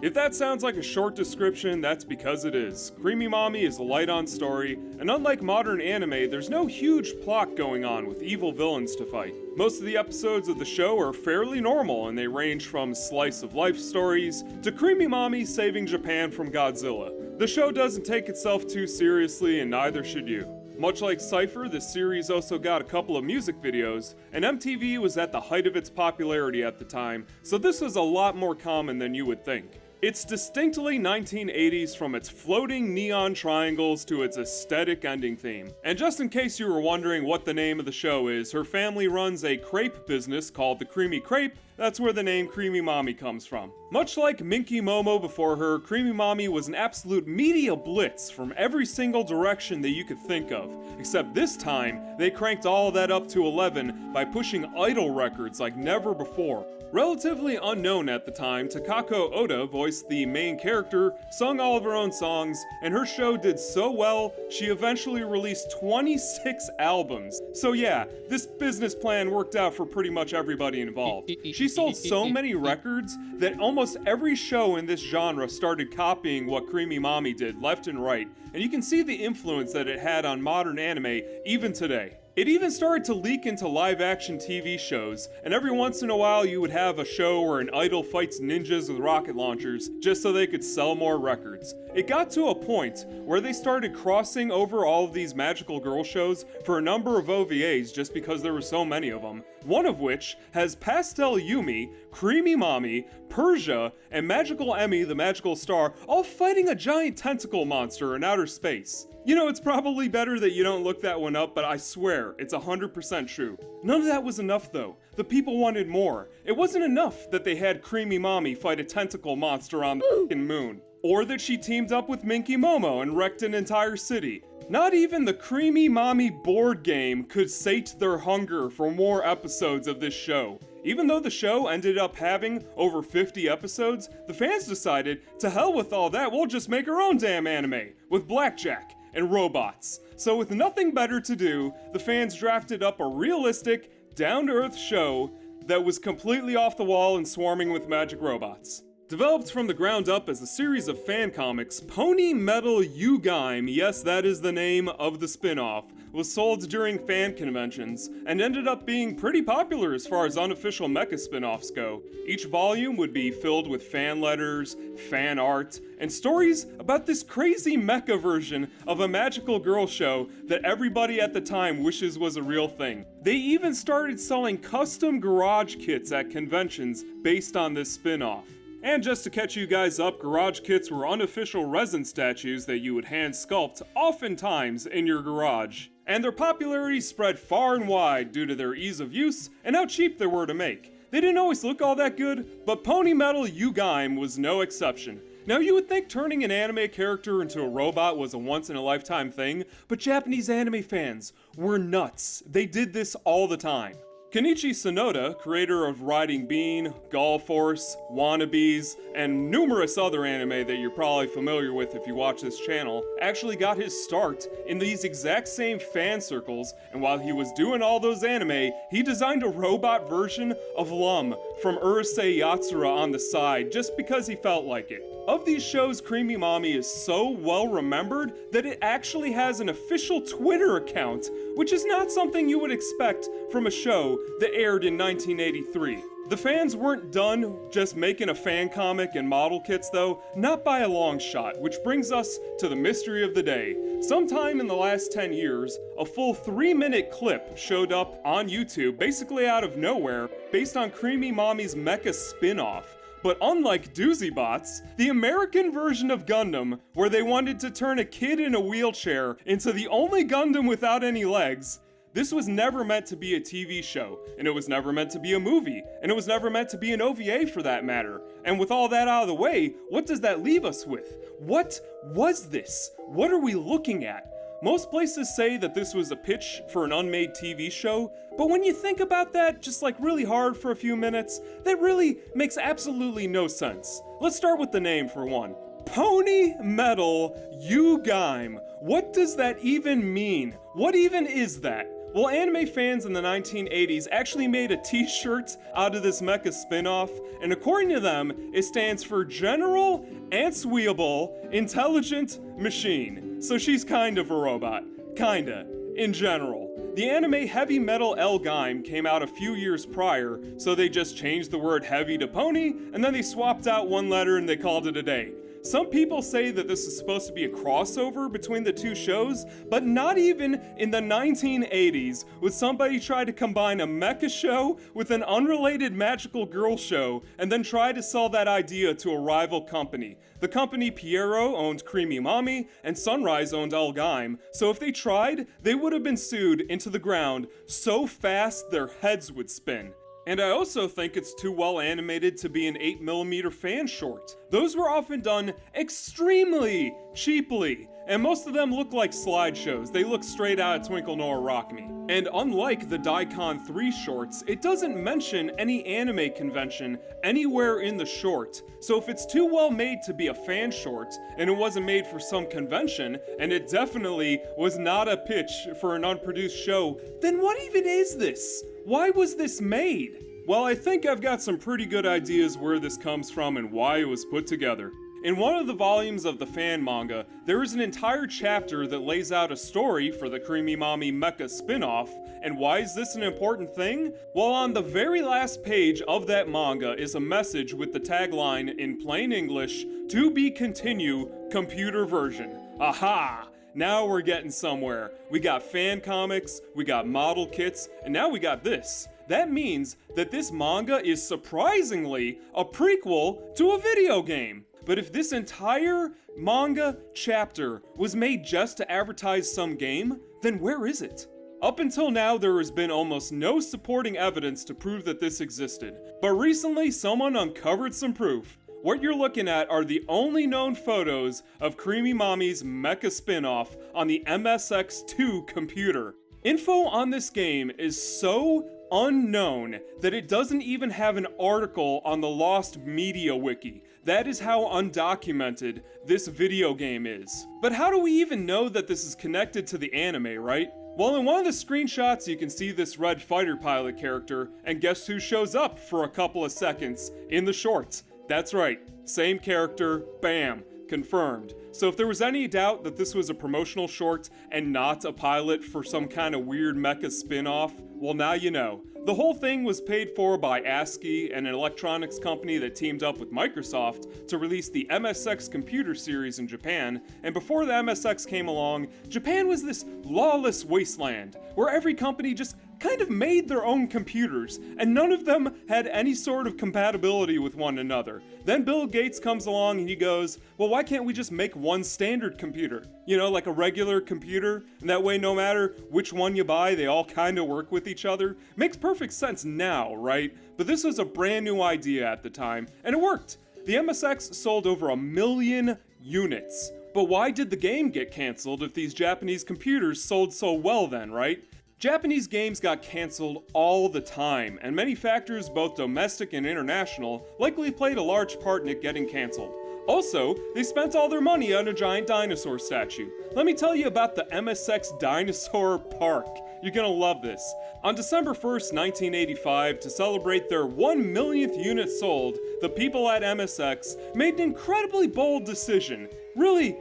If that sounds like a short description, that's because it is. Creamy Mami is a light-on story, and unlike modern anime, there's no huge plot going on with evil villains to fight. Most of the episodes of the show are fairly normal, and they range from slice-of-life stories to Creamy Mami saving Japan from Godzilla. The show doesn't take itself too seriously, and neither should you. Much like Cypher, this series also got a couple of music videos, and MTV was at the height of its popularity at the time, so this was a lot more common than you would think. It's distinctly 1980s from its floating neon triangles to its aesthetic ending theme. And just in case you were wondering what the name of the show is, her family runs a crepe business called the Creamy Crepe. That's where the name Creamy Mami comes from. Much like Minky Momo before her, Creamy Mami was an absolute media blitz from every single direction that you could think of. Except this time, they cranked all that up to 11 by pushing idol records like never before. Relatively unknown at the time, Takako Oda voiced the main character, sung all of her own songs, and her show did so well, she eventually released 26 albums. So yeah, this business plan worked out for pretty much everybody involved. She sold so many records that almost every show in this genre started copying what Creamy Mami did left and right, and you can see the influence that it had on modern anime even today. It even started to leak into live-action TV shows, and every once in a while you would have a show where an idol fights ninjas with rocket launchers just so they could sell more records. It got to a point where they started crossing over all of these magical girl shows for a number of OVAs just because there were so many of them, one of which has Pastel Yumi, Creamy Mami, Persia, and Magical Emmy the Magical Star all fighting a giant tentacle monster in outer space. You know, it's probably better that you don't look that one up, but I swear, it's 100% true. None of that was enough though. The people wanted more. It wasn't enough that they had Creamy Mami fight a tentacle monster on the f***ing moon. Or that she teamed up with Minky Momo and wrecked an entire city. Not even the Creamy Mami board game could sate their hunger for more episodes of this show. Even though the show ended up having over 50 episodes, the fans decided, to hell with all that, we'll just make our own damn anime, with blackjack and robots. So with nothing better to do, the fans drafted up a realistic, down-to-earth show that was completely off the wall and swarming with magic robots. Developed from the ground up as a series of fan comics, Pony Metal Yugaime, yes that is the name of the spin-off, was sold during fan conventions, and ended up being pretty popular as far as unofficial mecha spin-offs go. Each volume would be filled with fan letters, fan art, and stories about this crazy mecha version of a magical girl show that everybody at the time wishes was a real thing. They even started selling custom garage kits at conventions based on this spin-off. And just to catch you guys up, garage kits were unofficial resin statues that you would hand sculpt, oftentimes in your garage. And their popularity spread far and wide due to their ease of use and how cheap they were to make. They didn't always look all that good, but Pony Metal Yugaime was no exception. Now you would think turning an anime character into a robot was a once-in-a-lifetime thing, but Japanese anime fans were nuts. They did this all the time. Kenichi Sonoda, creator of Riding Bean, Golf Force, Wannabes, and numerous other anime that you're probably familiar with if you watch this channel, actually got his start in these exact same fan circles, and while he was doing all those anime, he designed a robot version of Lum from Urusei Yatsura on the side just because he felt like it. Of these shows, Creamy Mami is so well remembered that it actually has an official Twitter account, which is not something you would expect from a show that aired in 1983. The fans weren't done just making a fan comic and model kits though, not by a long shot, which brings us to the mystery of the day. Sometime in the last 10 years, a full 3-minute clip showed up on YouTube, basically out of nowhere, based on Creamy Mami's mecha spin-off. But unlike Doozy Bots, the American version of Gundam, where they wanted to turn a kid in a wheelchair into the only Gundam without any legs, this was never meant to be a TV show, and it was never meant to be a movie, and it was never meant to be an OVA for that matter. And with all that out of the way, what does that leave us with? What was this? What are we looking at? Most places say that this was a pitch for an unmade TV show, but when you think about that just like really hard for a few minutes, that really makes absolutely no sense. Let's start with the name for one. Pony Metal Yugaime. What does that even mean? What even is that? Well, anime fans in the 1980s actually made a t-shirt out of this mecha spin-off, and according to them, it stands for General Answeable Intelligent Machine. So she's kind of a robot. Kinda. In general. The anime Heavy Metal L-Gaim came out a few years prior, so they just changed the word heavy to pony, and then they swapped out one letter and they called it a day. Some people say that this is supposed to be a crossover between the two shows, but not even in the 1980s would somebody try to combine a mecha show with an unrelated magical girl show and then try to sell that idea to a rival company. The company Pierrot owned Creamy Mommy, and Sunrise owned L-Gaim, so if they tried, they would have been sued into the ground so fast their heads would spin. And I also think it's too well animated to be an 8mm fan short. Those were often done extremely cheaply, and most of them look like slideshows. They look straight out of Twinkle Nora Rock Me. And unlike the Daikon 3 shorts, it doesn't mention any anime convention anywhere in the short. So if it's too well made to be a fan short, and it wasn't made for some convention, and it definitely was not a pitch for an unproduced show, then what even is this? Why was this made? Well, I think I've got some pretty good ideas where this comes from and why it was put together. In one of the volumes of the fan manga, there is an entire chapter that lays out a story for the Creamy Mommy mecha spin-off, and why is this an important thing? Well, on the very last page of that manga is a message with the tagline in plain English, "To be continue, computer version." Aha! Now we're getting somewhere. We got fan comics, we got model kits, and now we got this. That means that this manga is surprisingly a prequel to a video game. But if this entire manga chapter was made just to advertise some game, then where is it? Up until now, there has been almost no supporting evidence to prove that this existed. But recently, someone uncovered some proof. What you're looking at are the only known photos of Creamy Mommy's mecha spin-off on the MSX2 computer. Info on this game is so unknown that it doesn't even have an article on the Lost Media Wiki. That is how undocumented this video game is. But how do we even know that this is connected to the anime, right? Well, in one of the screenshots, you can see this red fighter pilot character, and guess who shows up for a couple of seconds in the short? That's right, same character, bam, confirmed. So if there was any doubt that this was a promotional short and not a pilot for some kind of weird mecha spin-off, well now you know. The whole thing was paid for by ASCII, an electronics company that teamed up with Microsoft to release the MSX computer series in Japan, and before the MSX came along, Japan was this lawless wasteland, where every company just kind of made their own computers, and none of them had any sort of compatibility with one another. Then Bill Gates comes along and he goes, well, why can't we just make one standard computer? You know, like a regular computer, and that way no matter which one you buy, they all kind of work with each other. Makes perfect sense now, right? But this was a brand new idea at the time, and it worked. The MSX sold over 1 million units. But why did the game get canceled if these Japanese computers sold so well then, right? Japanese games got cancelled all the time, and many factors, both domestic and international, likely played a large part in it getting cancelled. Also, they spent all their money on a giant dinosaur statue. Let me tell you about the MSX Dinosaur Park. You're gonna love this. On December 1st, 1985, to celebrate their 1 millionth unit sold, the people at MSX made an incredibly bold decision. Really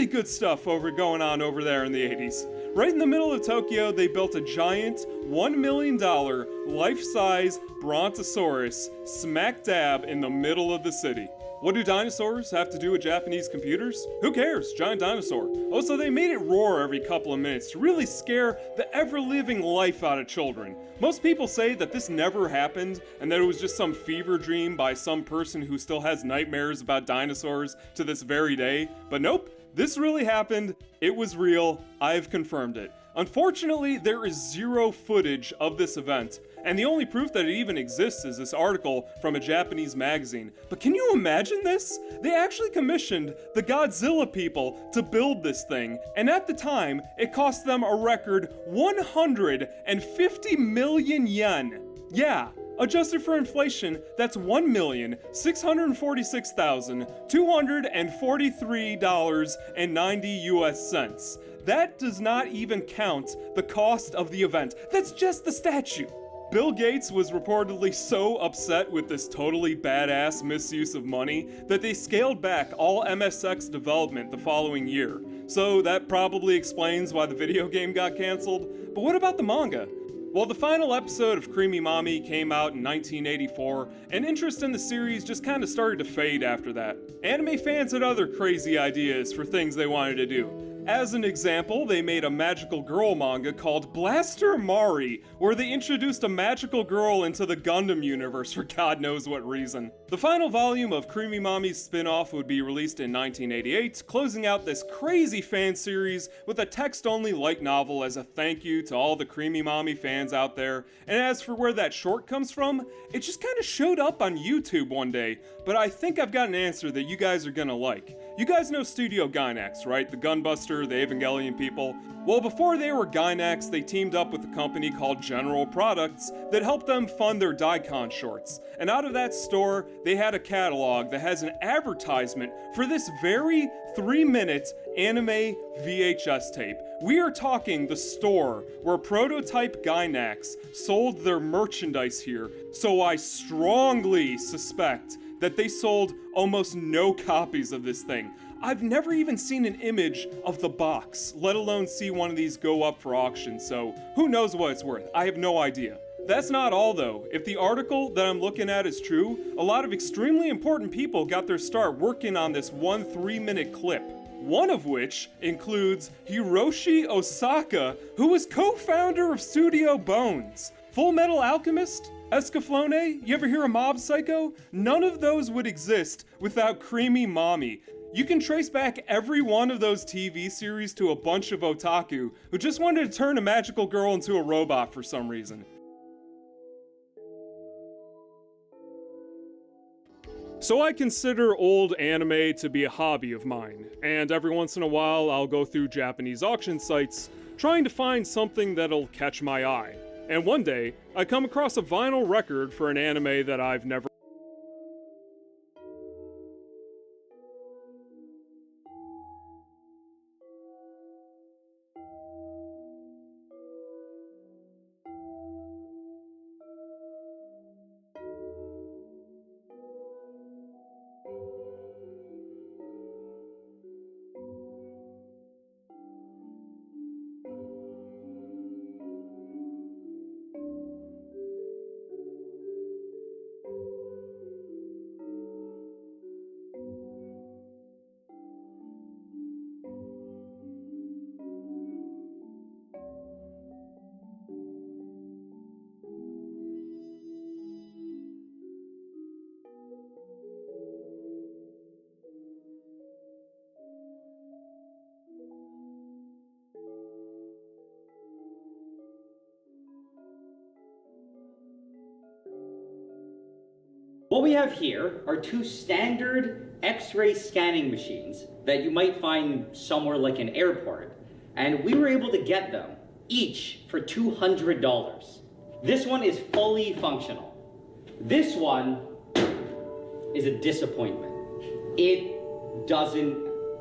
good stuff going on over there in the 80s. Right in the middle of Tokyo, they built a giant $1 million life-size Brontosaurus smack dab in the middle of the city. What do dinosaurs have to do with Japanese computers? Who cares? Giant dinosaur. Also, they made it roar every couple of minutes to really scare the ever-living life out of children. Most people say that this never happened and that it was just some fever dream by some person who still has nightmares about dinosaurs to this very day. But nope, this really happened. It was real. I've confirmed it. Unfortunately, there is zero footage of this event, and the only proof that it even exists is this article from a Japanese magazine. But can you imagine this? They actually commissioned the Godzilla people to build this thing, and at the time, it cost them a record 150 million yen. Yeah, adjusted for inflation, that's $1,646,243.90 US cents. That does not even count the cost of the event. That's just the statue. Bill Gates was reportedly so upset with this totally badass misuse of money that they scaled back all MSX development the following year. So that probably explains why the video game got canceled. But what about the manga? Well, the final episode of Creamy Mommy came out in 1984, and interest in the series just kind of started to fade after that. Anime fans had other crazy ideas for things they wanted to do. As an example, they made a magical girl manga called Blaster Mari, where they introduced a magical girl into the Gundam universe for God knows what reason. The final volume of Creamy Mommy's spin-off would be released in 1988, closing out this crazy fan series with a text-only light novel as a thank you to all the Creamy Mommy fans out there. And as for where that short comes from, it just kind of showed up on YouTube one day, but I think I've got an answer that you guys are gonna like. You guys know Studio Gainax, right? The Gunbuster, the Evangelion people. Well, before they were Gainax, they teamed up with a company called General Products that helped them fund their Daikon shorts. And out of that store, they had a catalog that has an advertisement for this very 3-minute anime VHS tape. We are talking the store where Prototype Gainax sold their merchandise here, so I strongly suspect that they sold almost no copies of this thing. I've never even seen an image of the box, let alone see one of these go up for auction, so who knows what it's worth? I have no idea. That's not all though. If the article that I'm looking at is true, a lot of extremely important people got their start working on this 3-minute clip. One of which includes Hiroshi Osaka, who was co-founder of Studio Bones. Full Metal Alchemist? Escaflowne? You ever hear of Mob Psycho? None of those would exist without Creamy Mommy. You can trace back every one of those TV series to a bunch of otaku who just wanted to turn a magical girl into a robot for some reason. So I consider old anime to be a hobby of mine, and every once in a while I'll go through Japanese auction sites trying to find something that'll catch my eye. And one day, I come across a vinyl record for an anime that I've never What we have here are two standard X-ray scanning machines that you might find somewhere like an airport, and we were able to get them each for $200. This one is fully functional. This one is a disappointment. It doesn't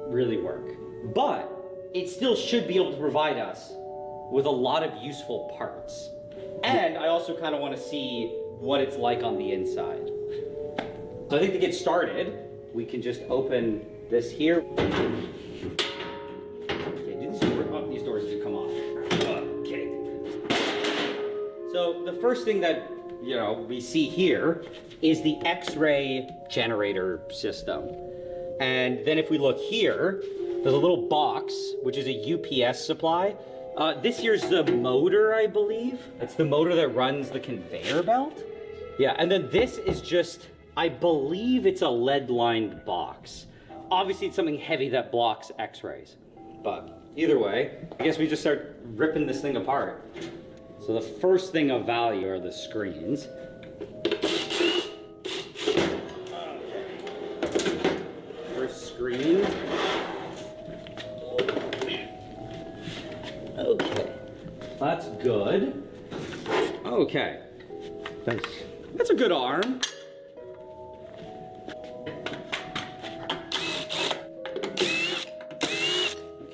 really work, but it still should be able to provide us with a lot of useful parts. And I also kind of want to see what it's like on the inside. So I think to get started, we can just open this here. Okay, these doors do come off. Okay. So the first thing that we see here is the X-ray generator system. And then if we look here, there's a little box, which is a UPS supply. This here's the motor, I believe. It's the motor that runs the conveyor belt. Yeah, and then this is just, I believe it's a lead-lined box. Obviously, it's something heavy that blocks X-rays. But either way, I guess we just start ripping this thing apart. So the first thing of value are the screens. First screen. Okay, that's good. Okay, that's a good arm.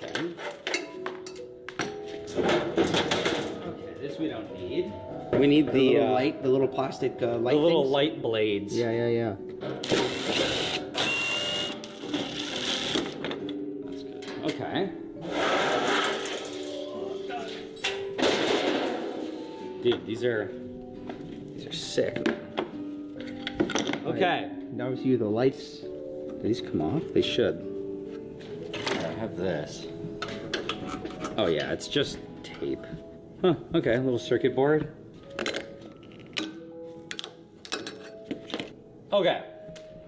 Okay. don't need. We need the little plastic light. the little things? light blades. Yeah. That's good. Okay. Dude, these are sick. Okay. Now we see the lights. Do these come off? They should. I have this. Oh yeah, it's just tape. Huh, okay, a little circuit board. Okay,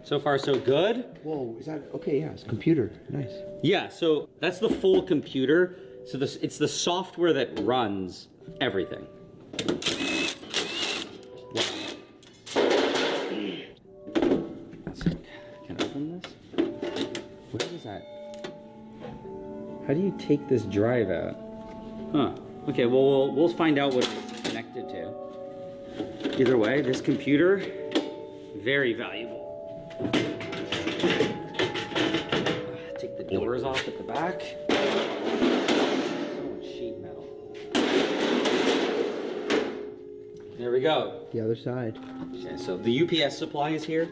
so far so good. Whoa, is that okay? Yeah, it's a computer. Nice. Yeah, so that's the full computer. So it's the software that runs everything. Can I open this? What is that? How do you take this drive out? Huh. Okay, well, we'll find out what it's connected to. Either way, this computer, very valuable. Take the doors off at the back. So much sheet metal. There we go. The other side. Okay, so the UPS supply is here.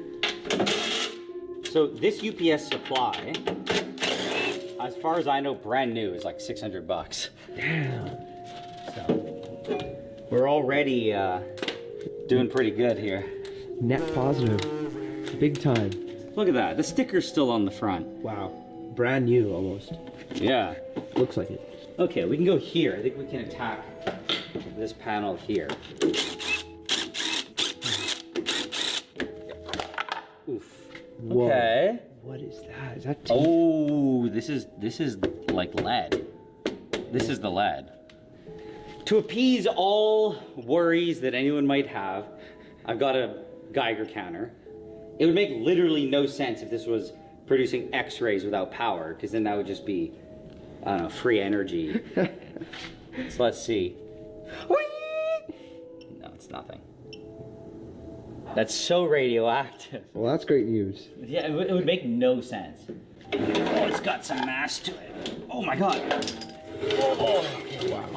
So this UPS supply, as far as I know, brand new, is like 600 bucks. Damn. So we're already doing pretty good here. Net positive. Big time. Look at that. The sticker's still on the front. Wow. Brand new almost. Yeah. Looks like it. Okay, we can go here. I think we can attack this panel here. Oof. Whoa. Okay. What is that? Is that tape? Oh, this is like lead. This is the lead. To appease all worries that anyone might have, I've got a Geiger counter. It would make literally no sense if this was producing X-rays without power, because then that would just be, I don't know, free energy. So let's see. No, it's nothing. That's so radioactive. Well, that's great news. Yeah, it would make no sense. Oh, it's got some mass to it. Oh my god. Oh, Wow.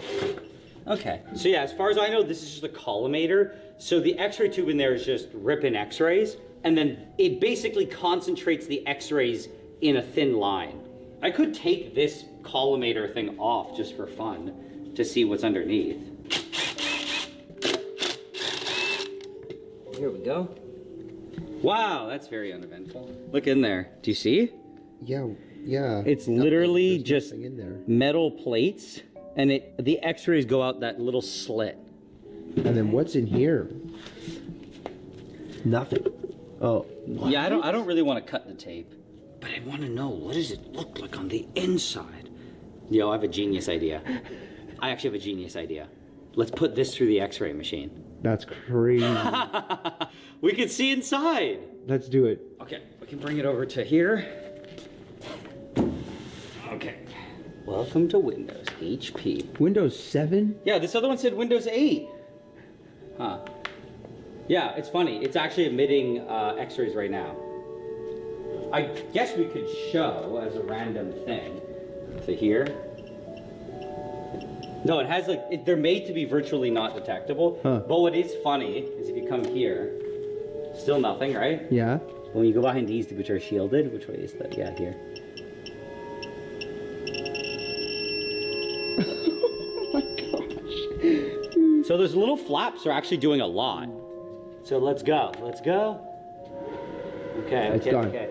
okay, so yeah, as far as I know, this is just a collimator. So the X-ray tube in there is just ripping X-rays, and then it basically concentrates the X-rays in a thin line. I could take this collimator thing off just for fun to see what's underneath. Here we go. Wow, that's very uneventful. Look in there. Do you see? Yeah. It's literally There's just nothing in there. metal plates, and the X-rays go out that little slit. And then what's in here? Nothing. Oh. Yeah, I don't really want to cut the tape, but I want to know, what does it look like on the inside? Yo, I have a genius idea. I actually have a genius idea. Let's put this through the X-ray machine. That's crazy. We can see inside. Let's do it. Okay, we can bring it over to here. Okay. Welcome to Windows HP. Windows 7? Yeah, this other one said Windows 8. Huh. Yeah, it's funny. It's actually emitting X-rays right now. I guess we could show as a random thing. So here. No, it has like, they're made to be virtually not detectable. Huh. But what is funny is if you come here, still nothing, right? Yeah. When you go behind these, which are shielded, which way is that? Yeah, here. Oh my gosh. So those little flaps are actually doing a lot. So let's go. Let's go. Okay, It's okay, gone. okay.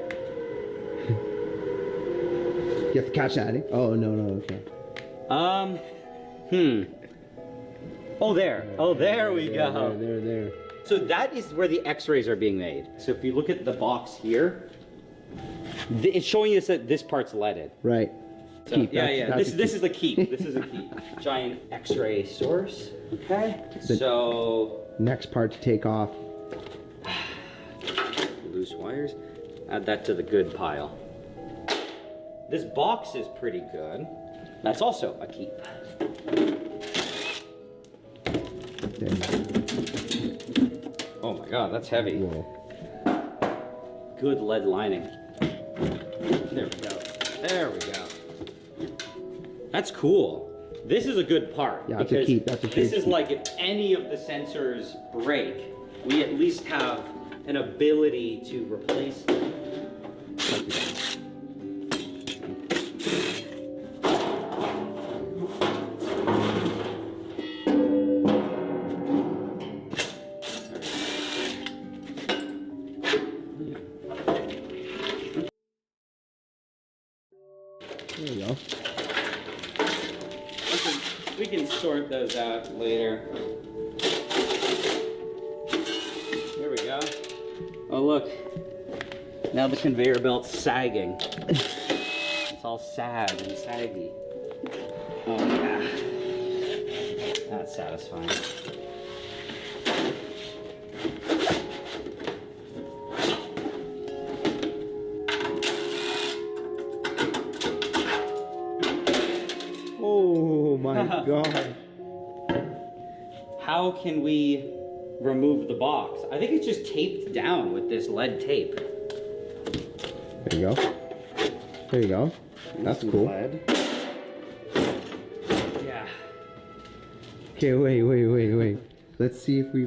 You have to catch that, eh? Oh, no, okay. Oh, there. Oh, there we go. There. So that is where the X-rays are being made. So if you look at the box here, it's showing you that this part's leaded. Right. So, Keep. yeah. That's This is the keep. This is a keep. Giant X-ray source. Okay. So next part to take off. loose wires. Add that to the good pile. This box is pretty good. That's also a keep. Oh my god, that's heavy. Whoa. Good lead lining. There we go. There we go. That's cool. This is a good part. Yeah, that's a because key. That's a this huge is key. like if any of the sensors break, we at least have an ability to replace them. There we go. We can sort those out later. Here we go. Oh look, now the conveyor belt's sagging. It's all sad and saggy. Oh yeah, that's satisfying. Oh my god. How can we remove the box? I think it's just taped down with this lead tape. There you go. There you go. That's cool. Lead. Yeah. Okay, wait. Let's see if we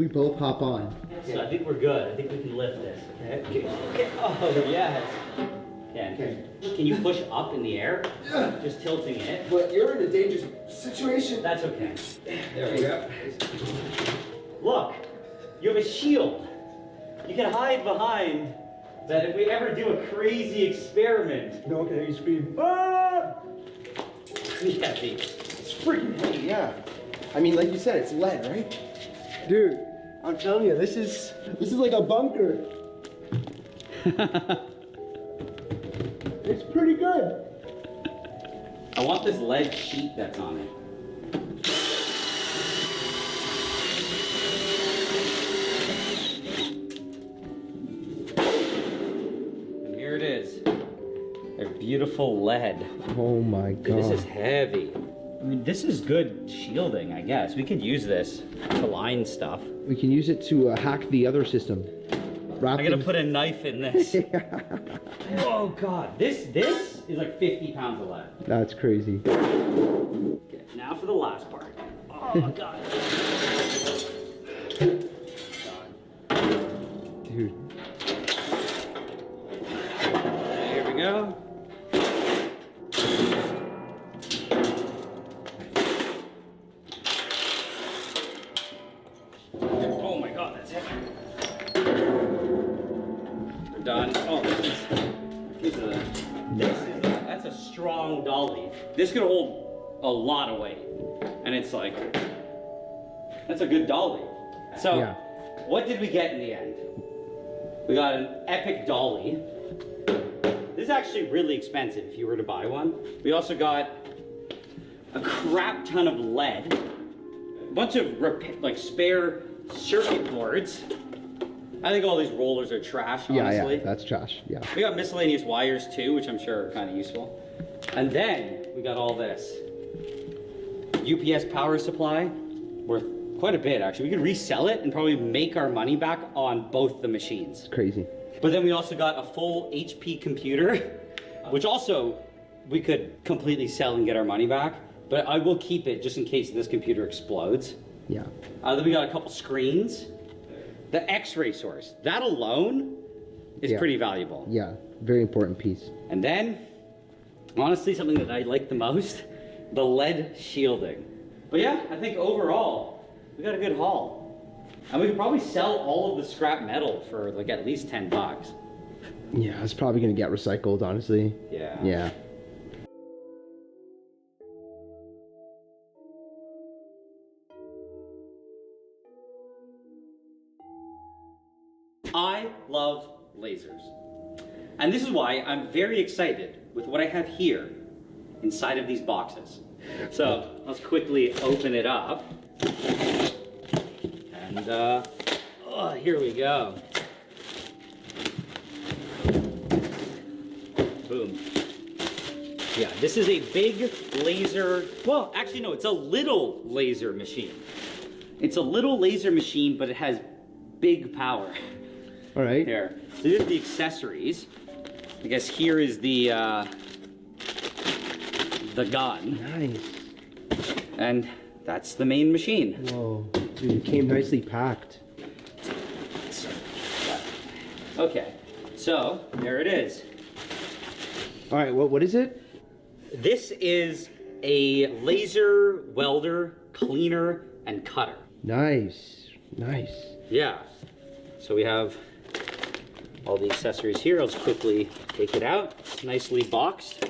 both hop on. So I think we're good. I think we can lift this. Okay. Oh yes. Okay. Can you push up in the air? Just tilting it. But you're in a dangerous situation. That's okay. There we go. Look, you have a shield. You can hide behind that if we ever do a crazy experiment. No one can hear you scream. Ah! Yeah, Pete. It's freaking heavy, yeah. I mean, like you said, it's lead, right? Dude, I'm telling you, this is like a bunker. It's pretty good. I want this lead sheet that's on it. And here it is. They're beautiful lead. Oh my Dude, this god. is heavy. I mean, this is good shielding, I guess. We could use this to line stuff. We can use it to hack the other system. I'm gonna put a knife in this. Oh god, this is like 50 pounds of lead. That's crazy. Okay, now for the last part. Oh god. Dude. Here we go. Oh my god, that's heavy. We're done. Oh, that's a strong dolly. This could hold a lot of weight. And it's like, that's a good dolly. So, Yeah. what did we get in the end? We got an epic dolly. This is actually really expensive if you were to buy one. We also got a crap ton of lead, a bunch of spare circuit boards. I think all these rollers are trash, honestly. Yeah, that's trash. Yeah. We got miscellaneous wires too, which I'm sure are kind of useful. And then we got all this. UPS power supply, worth quite a bit actually. We could resell it and probably make our money back on both the machines. It's crazy. But then we also got a full HP computer, which also we could completely sell and get our money back. But I will keep it just in case this computer explodes. Yeah. Then we got a couple screens. The X-ray source, that alone is pretty valuable. Yeah. Very important piece. And then, honestly, something that I like the most, the lead shielding. But yeah, I think overall, we got a good haul. And we could probably sell all of the scrap metal for like at least 10 bucks. Yeah, it's probably gonna get recycled, honestly. Yeah. Yeah. I love lasers. And this is why I'm very excited with what I have here inside of these boxes. So let's quickly open it up. And here we go. Boom. Yeah, this is a big laser, well, actually no, it's a little laser machine. It's a little laser machine, but it has big power. All right. Here. So here's the accessories. I guess here is the gun. Nice. And that's the main machine. Whoa, dude, it came nicely packed. Okay, so there it is. All right, what is it? This is a laser welder, cleaner, and cutter. Nice, nice. Yeah. So we have all the accessories here. I'll just quickly take it out. It's nicely boxed.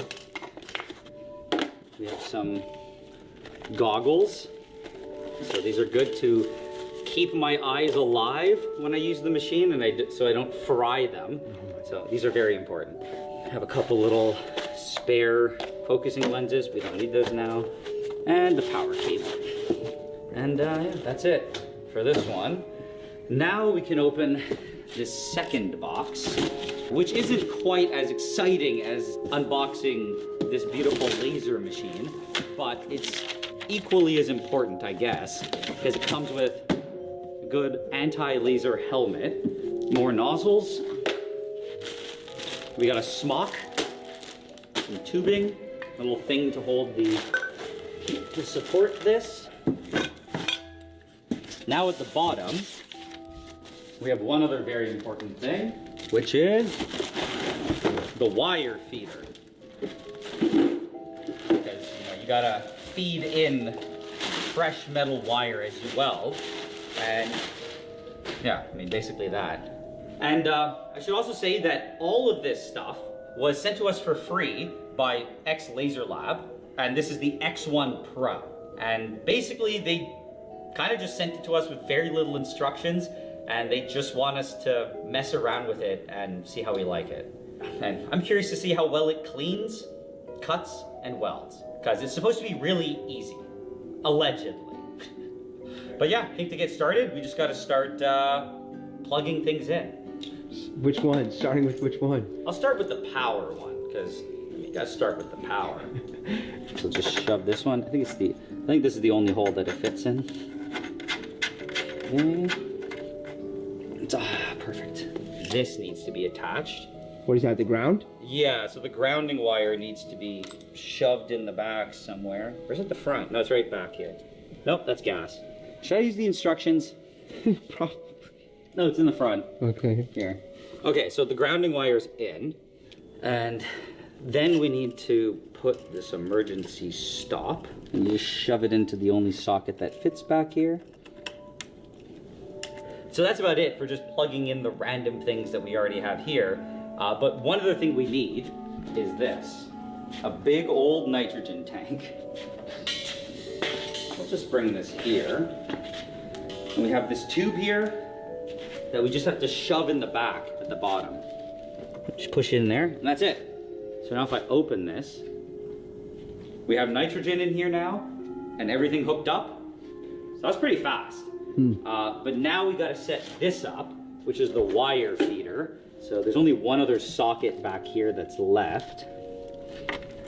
We have some goggles. So these are good to keep my eyes alive when I use the machine, and so I don't fry them. So these are very important. I have a couple little spare focusing lenses. We don't need those now. And the power cable. And yeah, that's it for this one. Now we can open this second box, which isn't quite as exciting as unboxing this beautiful laser machine, but it's equally as important, I guess, because it comes with a good anti-laser helmet, more nozzles. We got a smock, some tubing, a little thing to hold to support this. Now at the bottom, we have one other very important thing, which is the wire feeder. Because you gotta feed in fresh metal wire as you weld, and yeah, I mean basically that. And I should also say that all of this stuff was sent to us for free by X Laser Lab, and this is the X1 Pro. And basically they kind of just sent it to us with very little instructions, and they just want us to mess around with it and see how we like it. And I'm curious to see how well it cleans, cuts, and welds, because it's supposed to be really easy, allegedly. But yeah, I think to get started, we just got to start plugging things in. Which one? Starting with which one? I'll start with the power one, because you got to start with the power. So just shove this one. I think this is the only hole that it fits in. Okay. Perfect. This needs to be attached. What is that, the ground? Yeah, so the grounding wire needs to be shoved in the back somewhere. Or is it the front? No, it's right back here. Nope, that's gas. Should I use the instructions? Probably. No, it's in the front. Okay. Here. Okay, so the grounding wire's in. And then we need to put this emergency stop. And you just shove it into the only socket that fits back here. So that's about it for just plugging in the random things that we already have here. But one other thing we need is this. A big old nitrogen tank. We'll just bring this here. And we have this tube here that we just have to shove in the back at the bottom. Just push it in there, and that's it. So now if I open this, we have nitrogen in here now, and everything hooked up. So that's pretty fast. But now we gotta set this up, which is the wire feeder. So there's only one other socket back here that's left.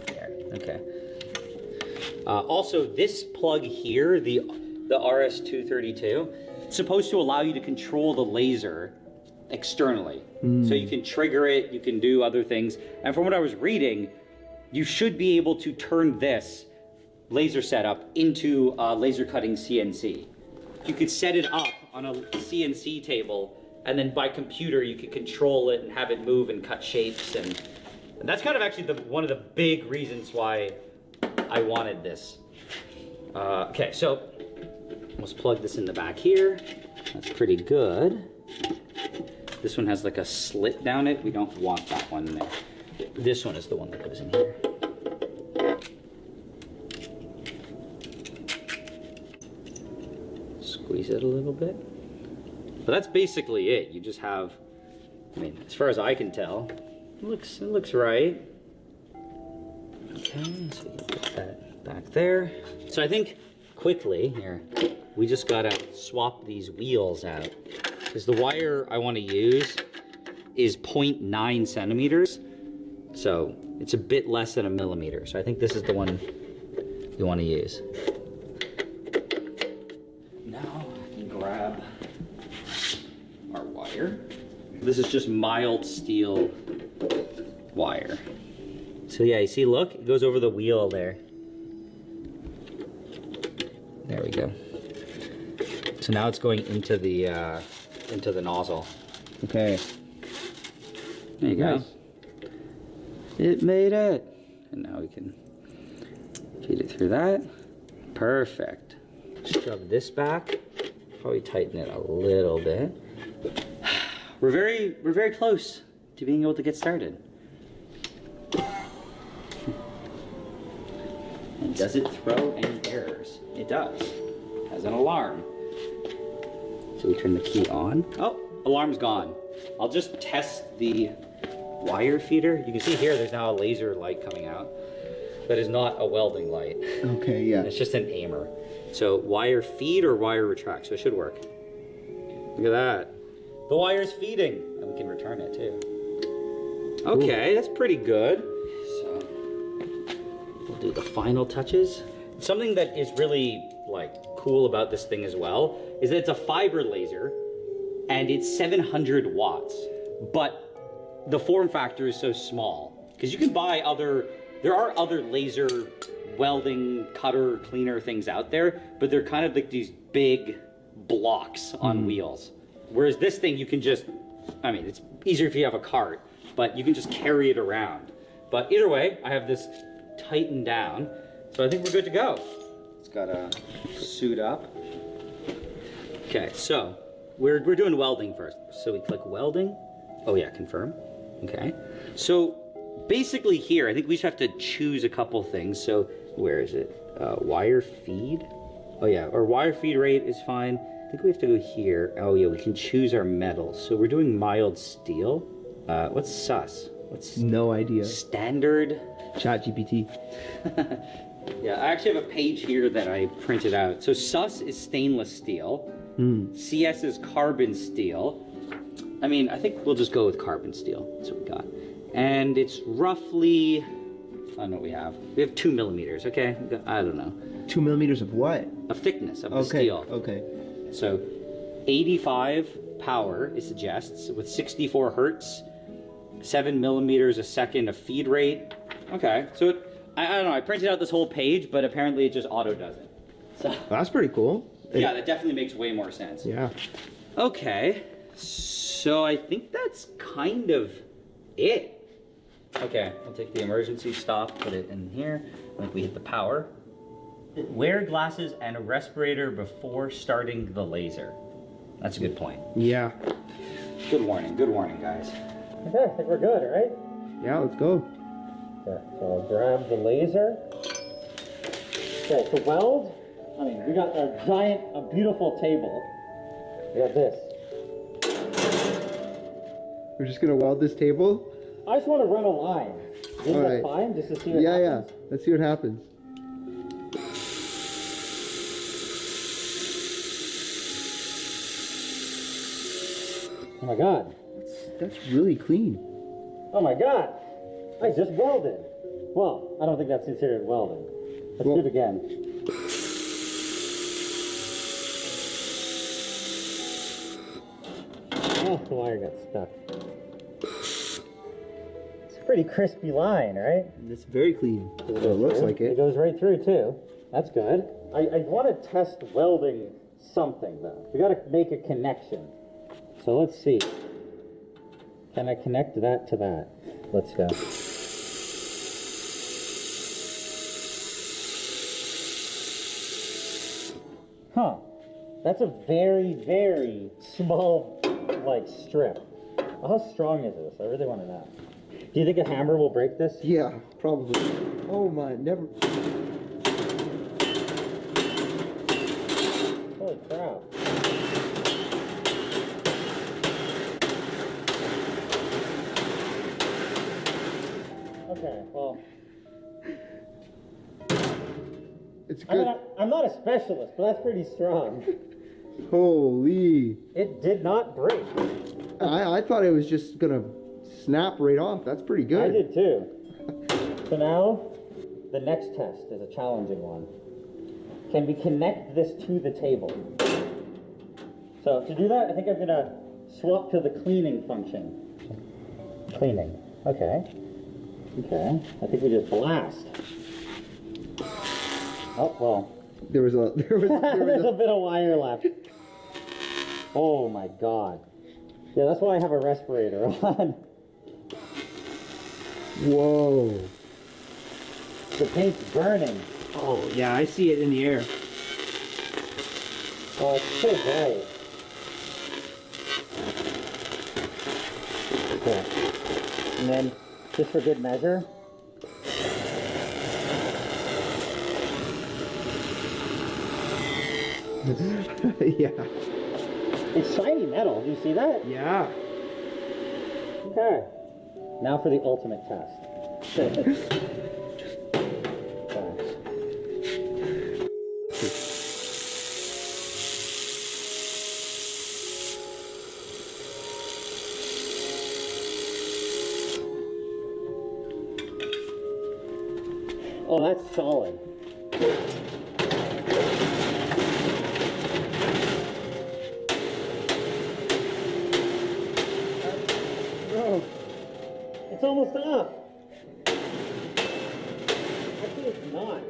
There, okay. Also, this plug here, the RS-232, it's supposed to allow you to control the laser externally. So you can trigger it, you can do other things. And from what I was reading, you should be able to turn this laser setup into a laser cutting CNC. You could set it up on a CNC table, and then by computer you could control it and have it move and cut shapes. And that's kind of actually one of the big reasons why I wanted this. Okay, so let's plug this in the back here. That's pretty good. This one has like a slit down it. We don't want that one there. This one is the one that goes in here. Squeeze it a little bit. But that's basically it. You just have, I mean, as far as I can tell, it looks right. Okay, so we can put that back there. So I think quickly here, we just gotta swap these wheels out, because the wire I want to use is 0.9 centimeters, so it's a bit less than a millimeter. So I think this is the one you want to use. Now I can grab our wire. This is just mild steel wire. So yeah, you see, look, it goes over the wheel there. we go. So now it's going into the nozzle. Okay. There you go. Nice. It made it. And now we can feed it through that. Perfect. Shove this back. Probably tighten it a little bit. We're very close to being able to get started. And does it throw any errors? It does. Has an alarm. So we turn the key on. Oh, alarm's gone. I'll just test the wire feeder. You can see here there's now a laser light coming out. That is not a welding light. Okay, yeah. It's just an aimer. So wire feed or wire retract, so it should work. Look at that. The wire's feeding. And we can return it too. Okay, that's pretty good. So we'll do the final touches. Something that is really like cool about this thing as well is that it's a fiber laser and it's 700 watts. But the form factor is so small because you can buy there are other laser welding, cutter, cleaner things out there, but they're kind of like these big blocks on wheels. Whereas this thing, you can just, I mean, it's easier if you have a cart, but you can just carry it around. But either way, I have this tightened down, so I think we're good to go. It's got to suit up. Okay, so we're doing welding first. So we click welding. Oh yeah, confirm. Okay. So basically here, I think we just have to choose a couple things. So where is it? Wire feed. Oh yeah, our wire feed rate is fine. I think we have to go here. Oh yeah, we can choose our metal. So we're doing mild steel. What's sus? What's No idea. standard? ChatGPT. Yeah, I actually have a page here that I printed out. So sus is stainless steel. CS is carbon steel. I mean, I think we'll just go with carbon steel. That's what we got. And it's roughly, I don't know what we have. We have 2 millimeters, okay? I don't know. 2 millimeters of what? Of thickness of the steel. Okay. So 85 power, it suggests, with 64 hertz, 7 millimeters a second of feed rate. Okay, so I don't know, I printed out this whole page, but apparently it just auto does it. So That's pretty cool. yeah, that definitely makes way more sense. Yeah. Okay, so I think that's kind of it. Okay, I'll take the emergency stop, put it in here. I think we hit the power. Wear glasses and a respirator before starting the laser. That's a good point. Yeah. Good warning, guys. Okay, I think we're good, all right? Yeah, let's go. Okay, so I'll grab the laser. Okay, to weld, I mean, we got a beautiful table. We got this. We're just gonna weld this table? I just want to run a line. You think that's fine, just to see what happens? Yeah. Let's see what happens. Oh my god. That's really clean. Oh my god. I just welded. Well, I don't think that's considered welding. Let's do it again. Oh, the wire got stuck. It's a pretty crispy line, right? It's very clean. It looks like It it. goes right through too. That's good. I want to test welding something though. We got to make a connection. So let's see. Can I connect that to that? Let's go. Huh. That's a very, very small, like, strip. How strong is this? I really want to know. Do you think a hammer will break this? Yeah, probably. Oh my, never. Holy crap. Okay, well. It's good. I'm not a specialist, but that's pretty strong. Holy. It did not break. I thought it was just gonna snap right off. That's pretty good. I did too. So now, the next test is a challenging one. Can we connect this to the table? So to do that, I think I'm gonna swap to the cleaning function. Cleaning. Okay. Okay. I think we just blast. Oh, well, There was a There's a bit of wire left. Oh my god. Yeah, that's why I have a respirator on. Whoa. The paint's burning. Oh yeah, I see it in the air. Oh, it's so bright. Okay. And then, just for good measure, Yeah. it's shiny metal. Do you see that? Yeah. Okay. Now for the ultimate test. Okay. Oh, that's solid. Oh. It's almost off. Actually, it's not.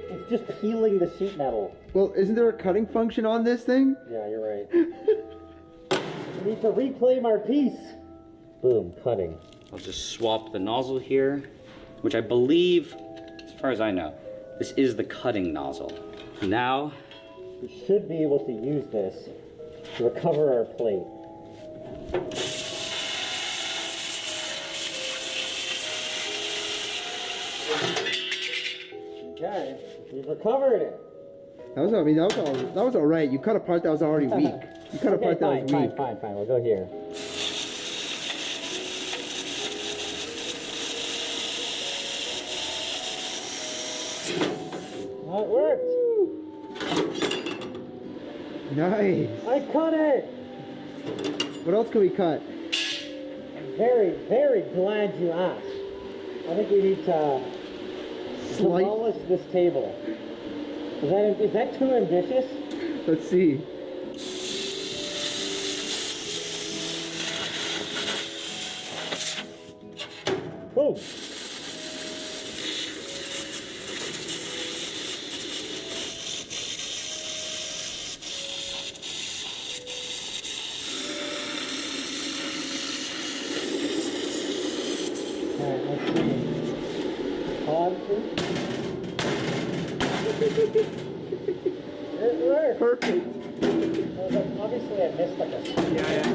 It's just peeling the sheet metal. Well, isn't there a cutting function on this thing? Yeah, you're right. We need to reclaim our piece. Boom, cutting. I'll just swap the nozzle here, which I believe, as far as I know, this is the cutting nozzle. Now, We should be able to use this to recover our plate. Okay, we've recovered it. That was all right. You cut a part that was already weak. You cut a part that was weak. Fine. We'll go here. Well, it worked. Nice. I cut it. What else can we cut? I'm very, very glad you asked. I think we need to demolish this table. Is that too ambitious? Let's see. Boom. Alright, let's see. On two. It worked. Perfect. Obviously, I missed like a. Yeah.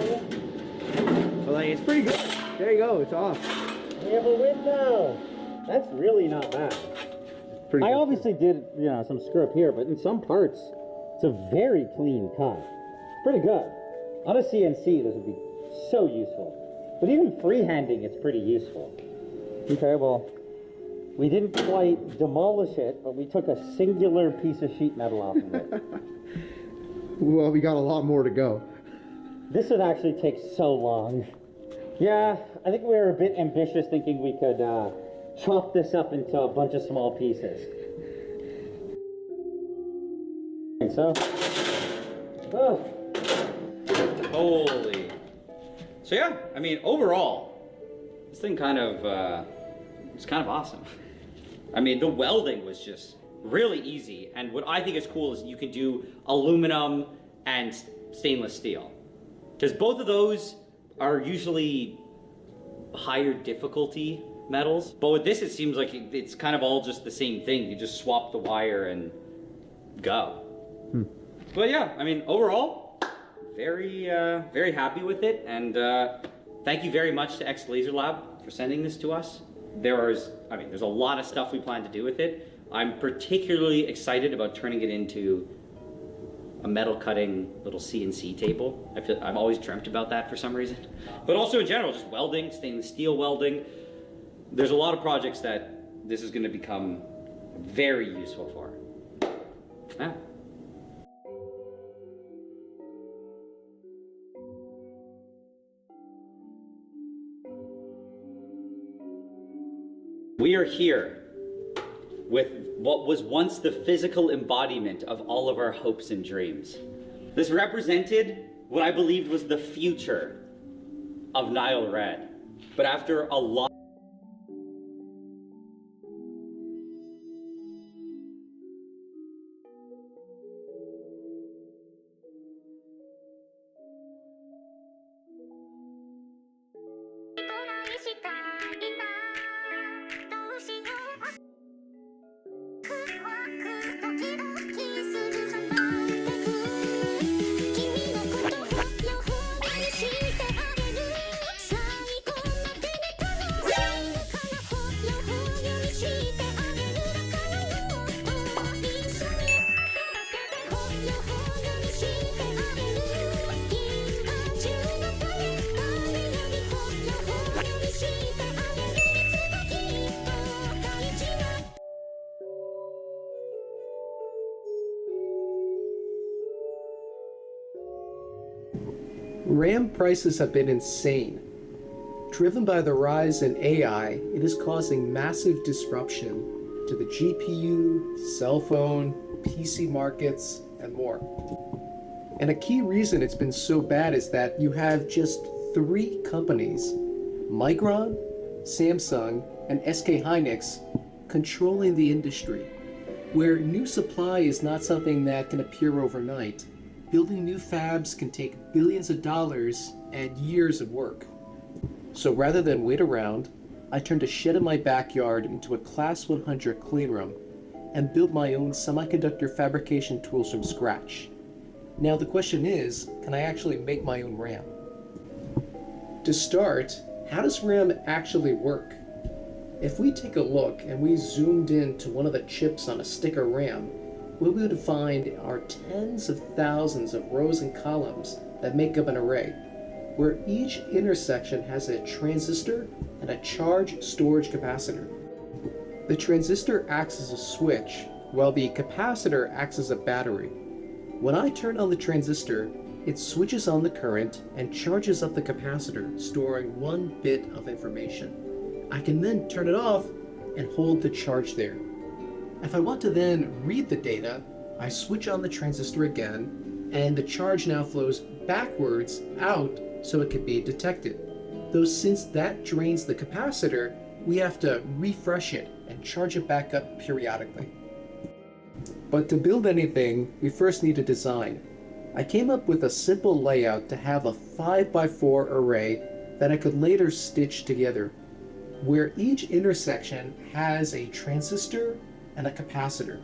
Well, like, it's pretty good. There you go. It's off. We have a win now. That's really not bad. Pretty I good. obviously did, some screw up here, but in some parts, it's a very clean cut. It's pretty good. On a CNC, this would be so useful. But even freehanding, it's pretty useful. Okay, well, we didn't quite demolish it, but we took a singular piece of sheet metal off of it. Well, we got a lot more to go. This would actually take so long. Yeah, I think we were a bit ambitious thinking we could chop this up into a bunch of small pieces. Think so? Oh. holy. So yeah, I mean, overall, this thing it's kind of awesome. I mean, the welding was just really easy, and what I think is cool is you can do aluminum and stainless steel, because both of those are usually higher difficulty metals, but with this it seems like it's kind of all just the same thing. You just swap the wire and go. But yeah, I mean, overall, very very happy with it, and thank you very much to X Laser Lab for sending this to us. There's a lot of stuff we plan to do with it. I'm particularly excited about turning it into a metal cutting little CNC table. I've always dreamt about that for some reason. But also in general, just welding, stainless steel welding. There's a lot of projects that this is going to become very useful for. Yeah. We are here with what was once the physical embodiment of all of our hopes and dreams. This represented what I believed was the future of Nile Red. But after a lot RAM prices have been insane. Driven by the rise in AI, it is causing massive disruption to the GPU, cell phone, PC markets, and more. And a key reason it's been so bad is that you have just 3 companies, Micron, Samsung, and SK Hynix, controlling the industry, where new supply is not something that can appear overnight. Building new fabs can take billions of dollars and years of work. So rather than wait around, I turned a shed in my backyard into a Class 100 cleanroom and built my own semiconductor fabrication tools from scratch. Now the question is, can I actually make my own RAM? To start, how does RAM actually work? If we take a look and we zoomed in to one of the chips on a stick of RAM, what we would find are tens of thousands of rows and columns that make up an array, where each intersection has a transistor and a charge storage capacitor. The transistor acts as a switch, while the capacitor acts as a battery. When I turn on the transistor, it switches on the current and charges up the capacitor, storing 1 bit of information. I can then turn it off and hold the charge there. If I want to then read the data, I switch on the transistor again, and the charge now flows backwards out so it can be detected. Though since that drains the capacitor, we have to refresh it and charge it back up periodically. But to build anything, we first need a design. I came up with a simple layout to have a 5x4 array that I could later stitch together, where each intersection has a transistor and a capacitor.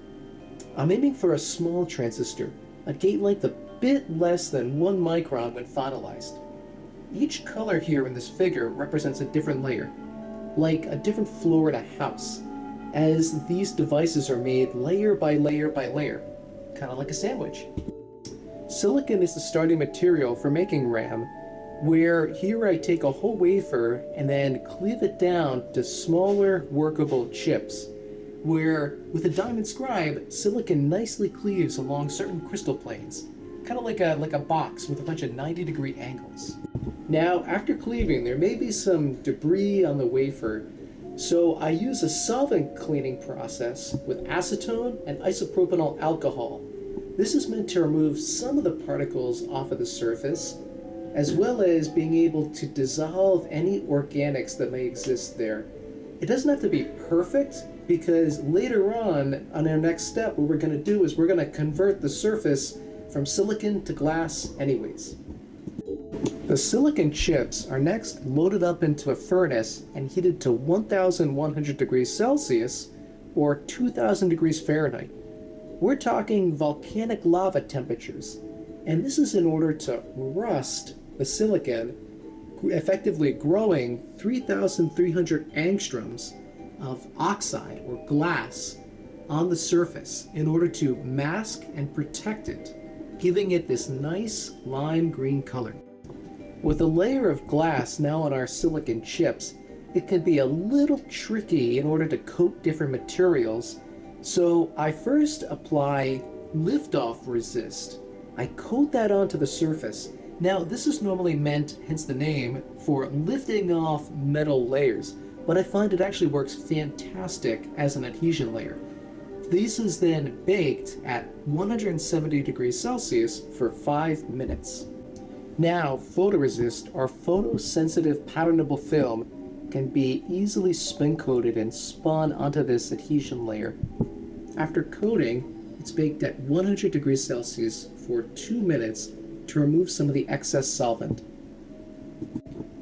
I'm aiming for a small transistor, a gate length a bit less than 1 micron when finalized. Each color here in this figure represents a different layer, like a different floor in a house, as these devices are made layer by layer by layer, kind of like a sandwich. Silicon is the starting material for making RAM, where here I take a whole wafer and then cleave it down to smaller workable chips, where with a diamond scribe, silicon nicely cleaves along certain crystal planes, kind of like a box with a bunch of 90-degree angles. Now, after cleaving, there may be some debris on the wafer, so I use a solvent cleaning process with acetone and isopropanol alcohol. This is meant to remove some of the particles off of the surface, as well as being able to dissolve any organics that may exist there. It doesn't have to be perfect, because later on our next step, what we're going to do is we're going to convert the surface from silicon to glass anyways. The silicon chips are next loaded up into a furnace and heated to 1100 degrees Celsius or 2000 degrees Fahrenheit. We're talking volcanic lava temperatures, and this is in order to rust the silicon, effectively growing 3,300 angstroms of oxide or glass on the surface in order to mask and protect it, giving it this nice lime green color. With a layer of glass now on our silicon chips, it can be a little tricky in order to coat different materials, so I first apply lift-off resist. I coat that onto the surface. Now, this is normally meant, hence the name, for lifting off metal layers, but I find it actually works fantastic as an adhesion layer. This is then baked at 170 degrees Celsius for 5 minutes. Now, photoresist, or photosensitive patternable film, can be easily spin-coated and spun onto this adhesion layer. After coating, it's baked at 100 degrees Celsius for 2 minutes to remove some of the excess solvent.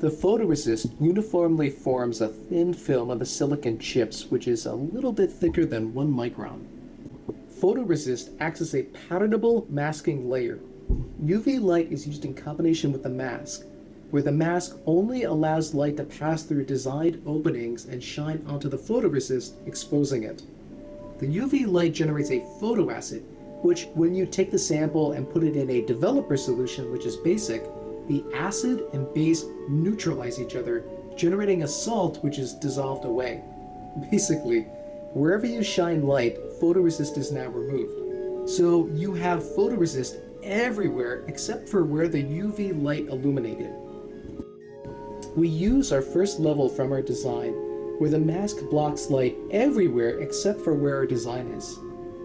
The photoresist uniformly forms a thin film on the silicon chips, which is a little bit thicker than 1 micron. Photoresist acts as a patternable masking layer. UV light is used in combination with the mask, where the mask only allows light to pass through designed openings and shine onto the photoresist, exposing it. The UV light generates a photoacid, which when you take the sample and put it in a developer solution, which is basic, the acid and base neutralize each other, generating a salt which is dissolved away. Basically, wherever you shine light, photoresist is now removed. So you have photoresist everywhere except for where the UV light illuminated. We use our first level from our design, where the mask blocks light everywhere except for where our design is.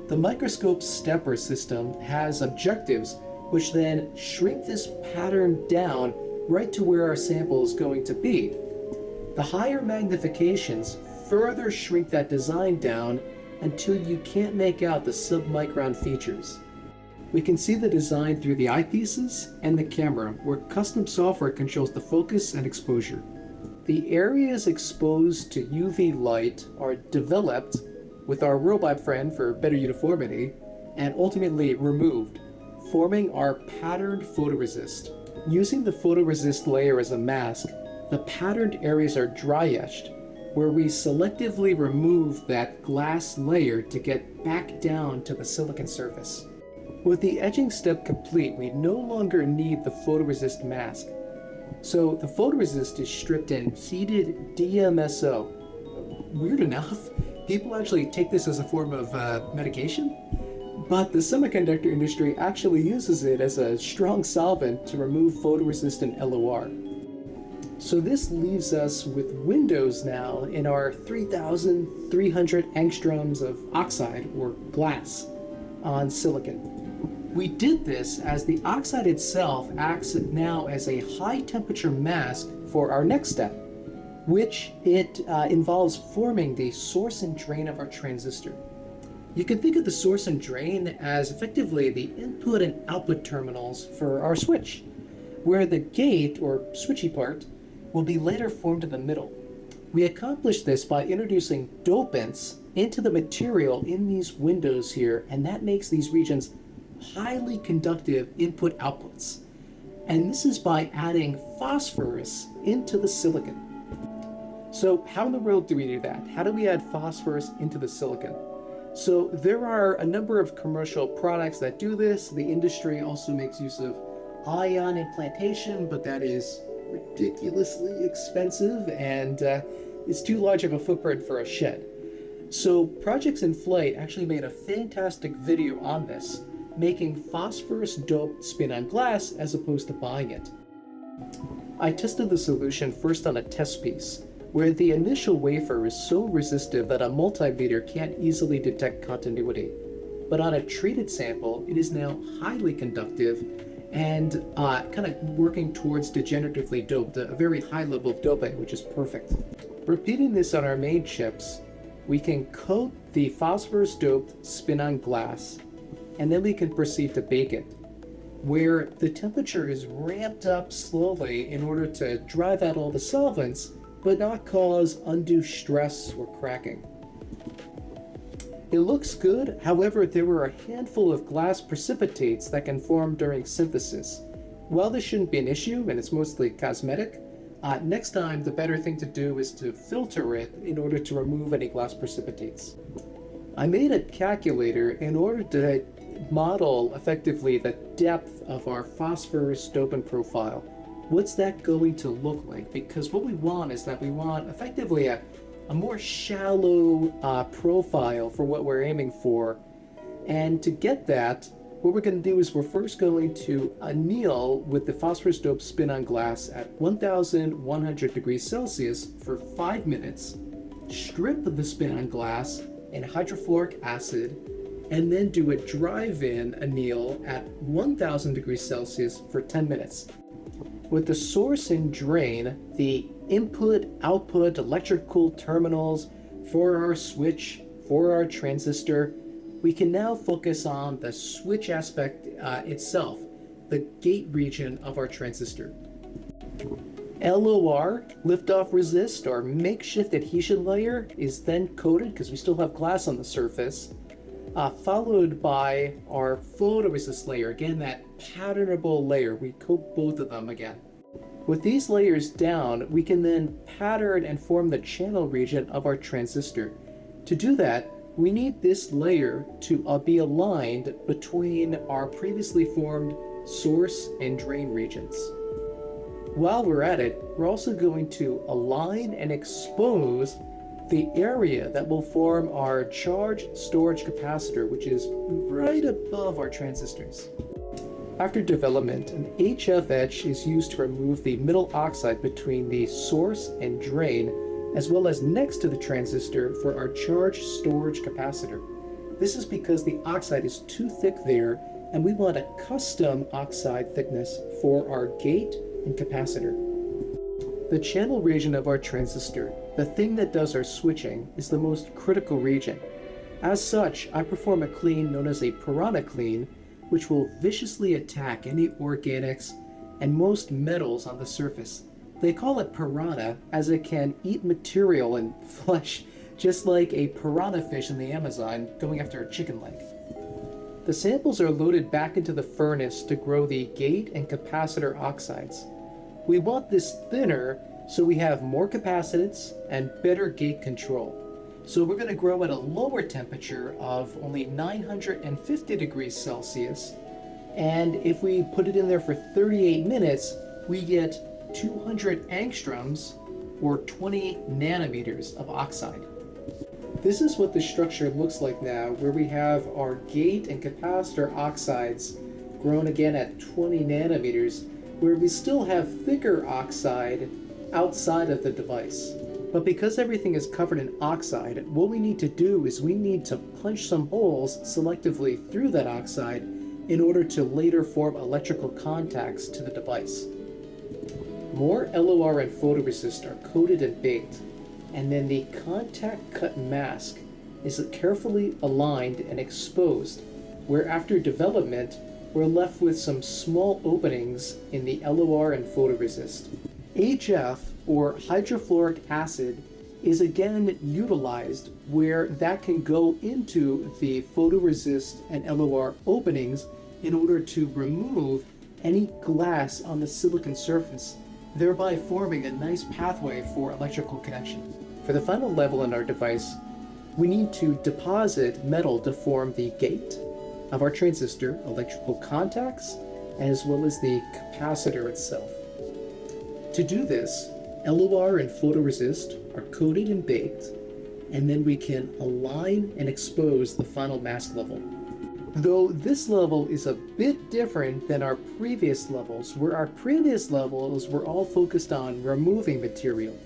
The microscope stepper system has objectives which then shrink this pattern down right to where our sample is going to be. The higher magnifications further shrink that design down until you can't make out the submicron features. We can see the design through the eyepieces and the camera, where custom software controls the focus and exposure. The areas exposed to UV light are developed with our robot friend for better uniformity, and ultimately removed, forming our patterned photoresist. Using the photoresist layer as a mask, the patterned areas are dry etched, where we selectively remove that glass layer to get back down to the silicon surface. With the etching step complete, we no longer need the photoresist mask. So the photoresist is stripped in heated DMSO. Weird enough, people actually take this as a form of medication, but the semiconductor industry actually uses it as a strong solvent to remove photoresistant LOR. So this leaves us with windows now in our 3,300 angstroms of oxide, or glass, on silicon. We did this as the oxide itself acts now as a high temperature mask for our next step, which involves forming the source and drain of our transistor. You can think of the source and drain as effectively the input and output terminals for our switch, where the gate, or switchy part, will be later formed in the middle. We accomplish this by introducing dopants into the material in these windows here, and that makes these regions highly conductive input-outputs. And this is by adding phosphorus into the silicon. So how in the world do we do that? How do we add phosphorus into the silicon? So there are a number of commercial products that do this. The industry also makes use of ion implantation, but that is ridiculously expensive and it's too large of a footprint for a shed. So Projects in Flight actually made a fantastic video on this, making phosphorus doped spin-on glass as opposed to buying it. I tested the solution first on a test piece, where the initial wafer is so resistive that a multimeter can't easily detect continuity. But on a treated sample, it is now highly conductive and kind of working towards degeneratively doped, a very high level of doping, which is perfect. Repeating this on our main chips, we can coat the phosphorus doped spin-on glass, and then we can proceed to bake it, where the temperature is ramped up slowly in order to drive out all the solvents, but not cause undue stress or cracking. It looks good, however, there were a handful of glass precipitates that can form during synthesis. While this shouldn't be an issue, and it's mostly cosmetic, next time the better thing to do is to filter it in order to remove any glass precipitates. I made a calculator in order to model effectively the depth of our phosphorus dopant profile. What's that going to look like? Because what we want is that we want effectively a more shallow profile for what we're aiming for. And to get that, what we're going to do is we're first going to anneal with the phosphorus doped spin-on glass at 1100 degrees Celsius for 5 minutes, strip the spin-on glass in hydrofluoric acid, and then do a drive-in anneal at 1000 degrees Celsius for 10 minutes. With the source and drain, the input-output electrical terminals for our switch, for our transistor, we can now focus on the switch aspect itself, the gate region of our transistor. LOR, liftoff resist, our makeshift adhesion layer, is then coated, because we still have glass on the surface, followed by our photoresist layer, again that patternable layer. We coat both of them again. With these layers down, we can then pattern and form the channel region of our transistor. To do that, we need this layer to be aligned between our previously formed source and drain regions. While we're at it, we're also going to align and expose the area that will form our charge storage capacitor, which is right above our transistors. After development, an HF etch is used to remove the metal oxide between the source and drain, as well as next to the transistor for our charge storage capacitor. This is because the oxide is too thick there, and we want a custom oxide thickness for our gate and capacitor. The channel region of our transistor, the thing that does our switching, is the most critical region. As such, I perform a clean known as a piranha clean, which will viciously attack any organics and most metals on the surface. They call it piranha as it can eat material and flesh, just like a piranha fish in the Amazon going after a chicken leg. The samples are loaded back into the furnace to grow the gate and capacitor oxides. We want this thinner so we have more capacitance and better gate control. So we're going to grow at a lower temperature of only 950 degrees Celsius, and if we put it in there for 38 minutes, we get 200 angstroms, or 20 nanometers of oxide. This is what the structure looks like now, where we have our gate and capacitor oxides grown again at 20 nanometers, where we still have thicker oxide outside of the device. But because everything is covered in oxide, what we need to do is we need to punch some holes selectively through that oxide in order to later form electrical contacts to the device. More LOR and photoresist are coated and baked, and then the contact cut mask is carefully aligned and exposed, where after development, we're left with some small openings in the LOR and photoresist. HF, or hydrofluoric acid, is again utilized where that can go into the photoresist and LOR openings in order to remove any glass on the silicon surface, thereby forming a nice pathway for electrical connection. For the final level in our device, we need to deposit metal to form the gate of our transistor, electrical contacts, as well as the capacitor itself. To do this, LOR and photoresist are coated and baked, and then we can align and expose the final mask level. Though this level is a bit different than our previous levels, where our previous levels were all focused on removing material.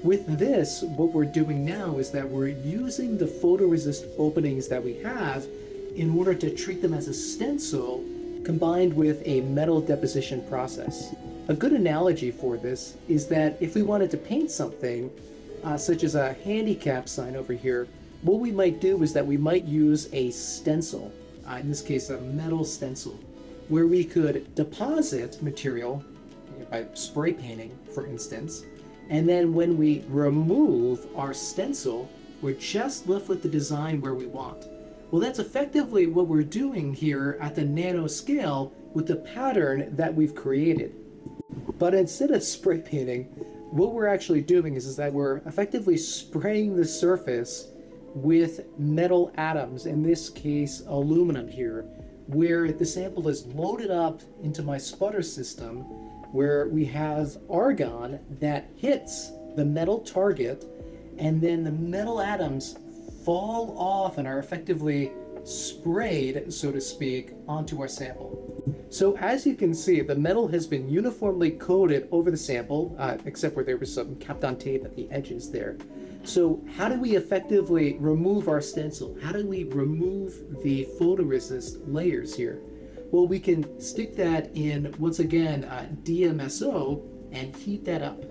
With this, what we're doing now is that we're using the photoresist openings that we have in order to treat them as a stencil combined with a metal deposition process. A good analogy for this is that if we wanted to paint something, such as a handicap sign over here, what we might do is that we might use a stencil, in this case a metal stencil, where we could deposit material by spray painting, for instance, and then when we remove our stencil, we're just left with the design where we want. Well, that's effectively what we're doing here at the nano scale with the pattern that we've created. But instead of spray painting, what we're actually doing is that we're effectively spraying the surface with metal atoms, in this case aluminum here, where the sample is loaded up into my sputter system, where we have argon that hits the metal target, and then the metal atoms fall off and are effectively sprayed, so to speak, onto our sample. So as you can see, the metal has been uniformly coated over the sample, except where there was some Kapton tape at the edges there. So how do we effectively remove our stencil? How do we remove the photoresist layers here? Well, we can stick that in, once again, DMSO and heat that up.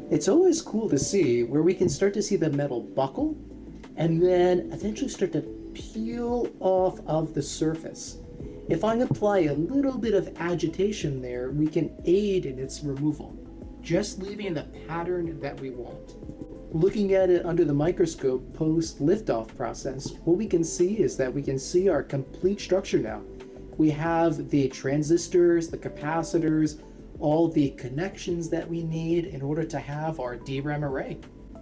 It's always cool to see where we can start to see the metal buckle and then eventually start to peel off of the surface. If I apply a little bit of agitation there, we can aid in its removal, just leaving the pattern that we want. Looking at it under the microscope post liftoff process, what we can see is that we can see our complete structure now. We have the transistors, the capacitors, all the connections that we need in order to have our DRAM array.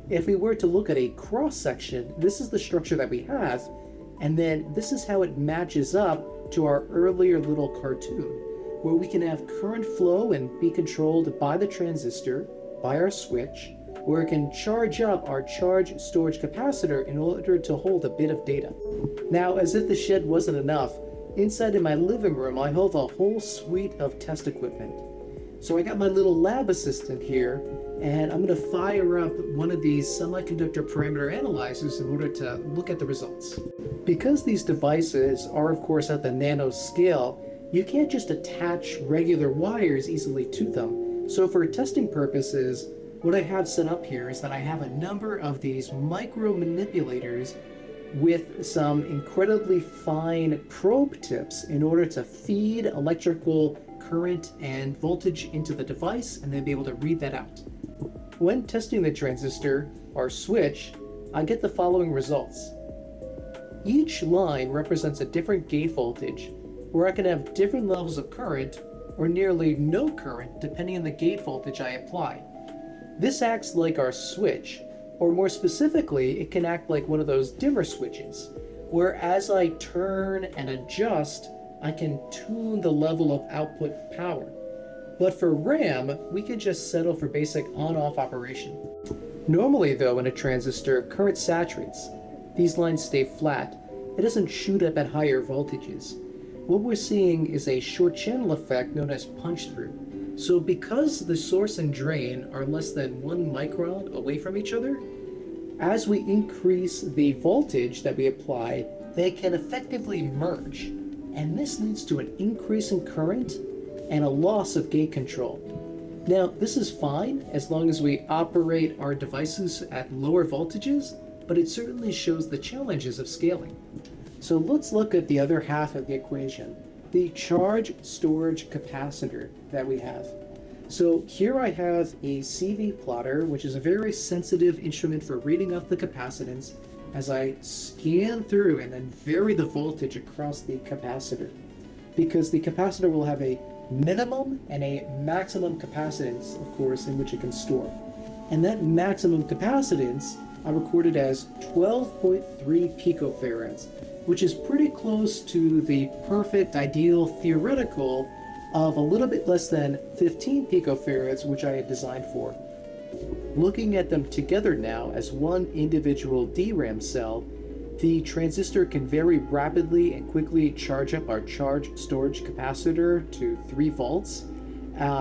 If we were to look at a cross section, this is the structure that we have, and then this is how it matches up to our earlier little cartoon, where we can have current flow and be controlled by the transistor, by our switch, where it can charge up our charge storage capacitor in order to hold a bit of data. Now, as if the shed wasn't enough, Inside in my living room, I have a whole suite of test equipment. So I got my little lab assistant here, and I'm going to fire up one of these semiconductor parameter analyzers in order to look at the results. Because these devices are, of course, at the nano scale, you can't just attach regular wires easily to them. So for testing purposes, what I have set up here is that I have a number of these micro manipulators with some incredibly fine probe tips in order to feed electrical current and voltage into the device and then be able to read that out. When testing the transistor, or switch, I get the following results. Each line represents a different gate voltage, where I can have different levels of current or nearly no current depending on the gate voltage I apply. This acts like our switch, or more specifically, it can act like one of those dimmer switches, where as I turn and adjust, I can tune the level of output power. But for RAM, we can just settle for basic on-off operation. Normally though, in a transistor, current saturates. These lines stay flat. It doesn't shoot up at higher voltages. What we're seeing is a short channel effect known as punch-through. So because the source and drain are less than 1 micron away from each other, as we increase the voltage that we apply, they can effectively merge. And this leads to an increase in current and a loss of gate control. Now, this is fine as long as we operate our devices at lower voltages, but it certainly shows the challenges of scaling. So let's look at the other half of the equation, the charge storage capacitor that we have. So here I have a CV plotter, which is a very sensitive instrument for reading up the capacitance as I scan through and then vary the voltage across the capacitor. Because the capacitor will have a minimum and a maximum capacitance, of course, in which it can store. And that maximum capacitance I recorded as 12.3 picofarads, which is pretty close to the perfect ideal theoretical of a little bit less than 15 picofarads, which I had designed for. Looking at them together now as one individual DRAM cell, the transistor can very rapidly and quickly charge up our charge storage capacitor to 3 volts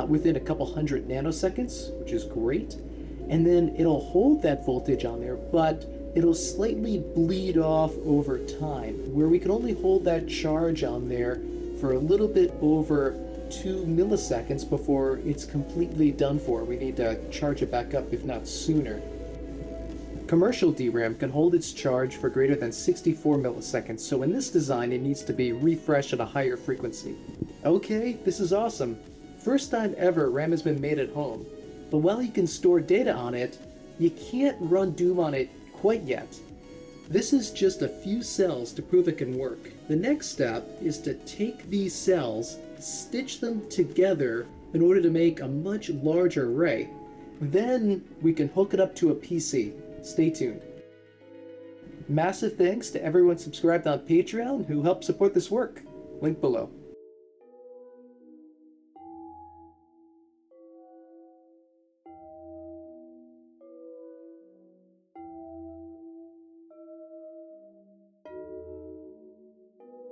within a couple hundred nanoseconds, which is great. And then it'll hold that voltage on there, but it'll slightly bleed off over time, where we can only hold that charge on there for a little bit over 2 milliseconds before it's completely done for. We need to charge it back up, if not sooner. Commercial DRAM can hold its charge for greater than 64 milliseconds, so in this design it needs to be refreshed at a higher frequency. Okay, this is awesome. First time ever RAM has been made at home, but while you can store data on it, you can't run Doom on it quite yet. This is just a few cells to prove it can work. The next step is to take these cells, stitch them together in order to make a much larger array. Then we can hook it up to a PC. Stay tuned. Massive thanks to everyone subscribed on Patreon who helped support this work. Link below.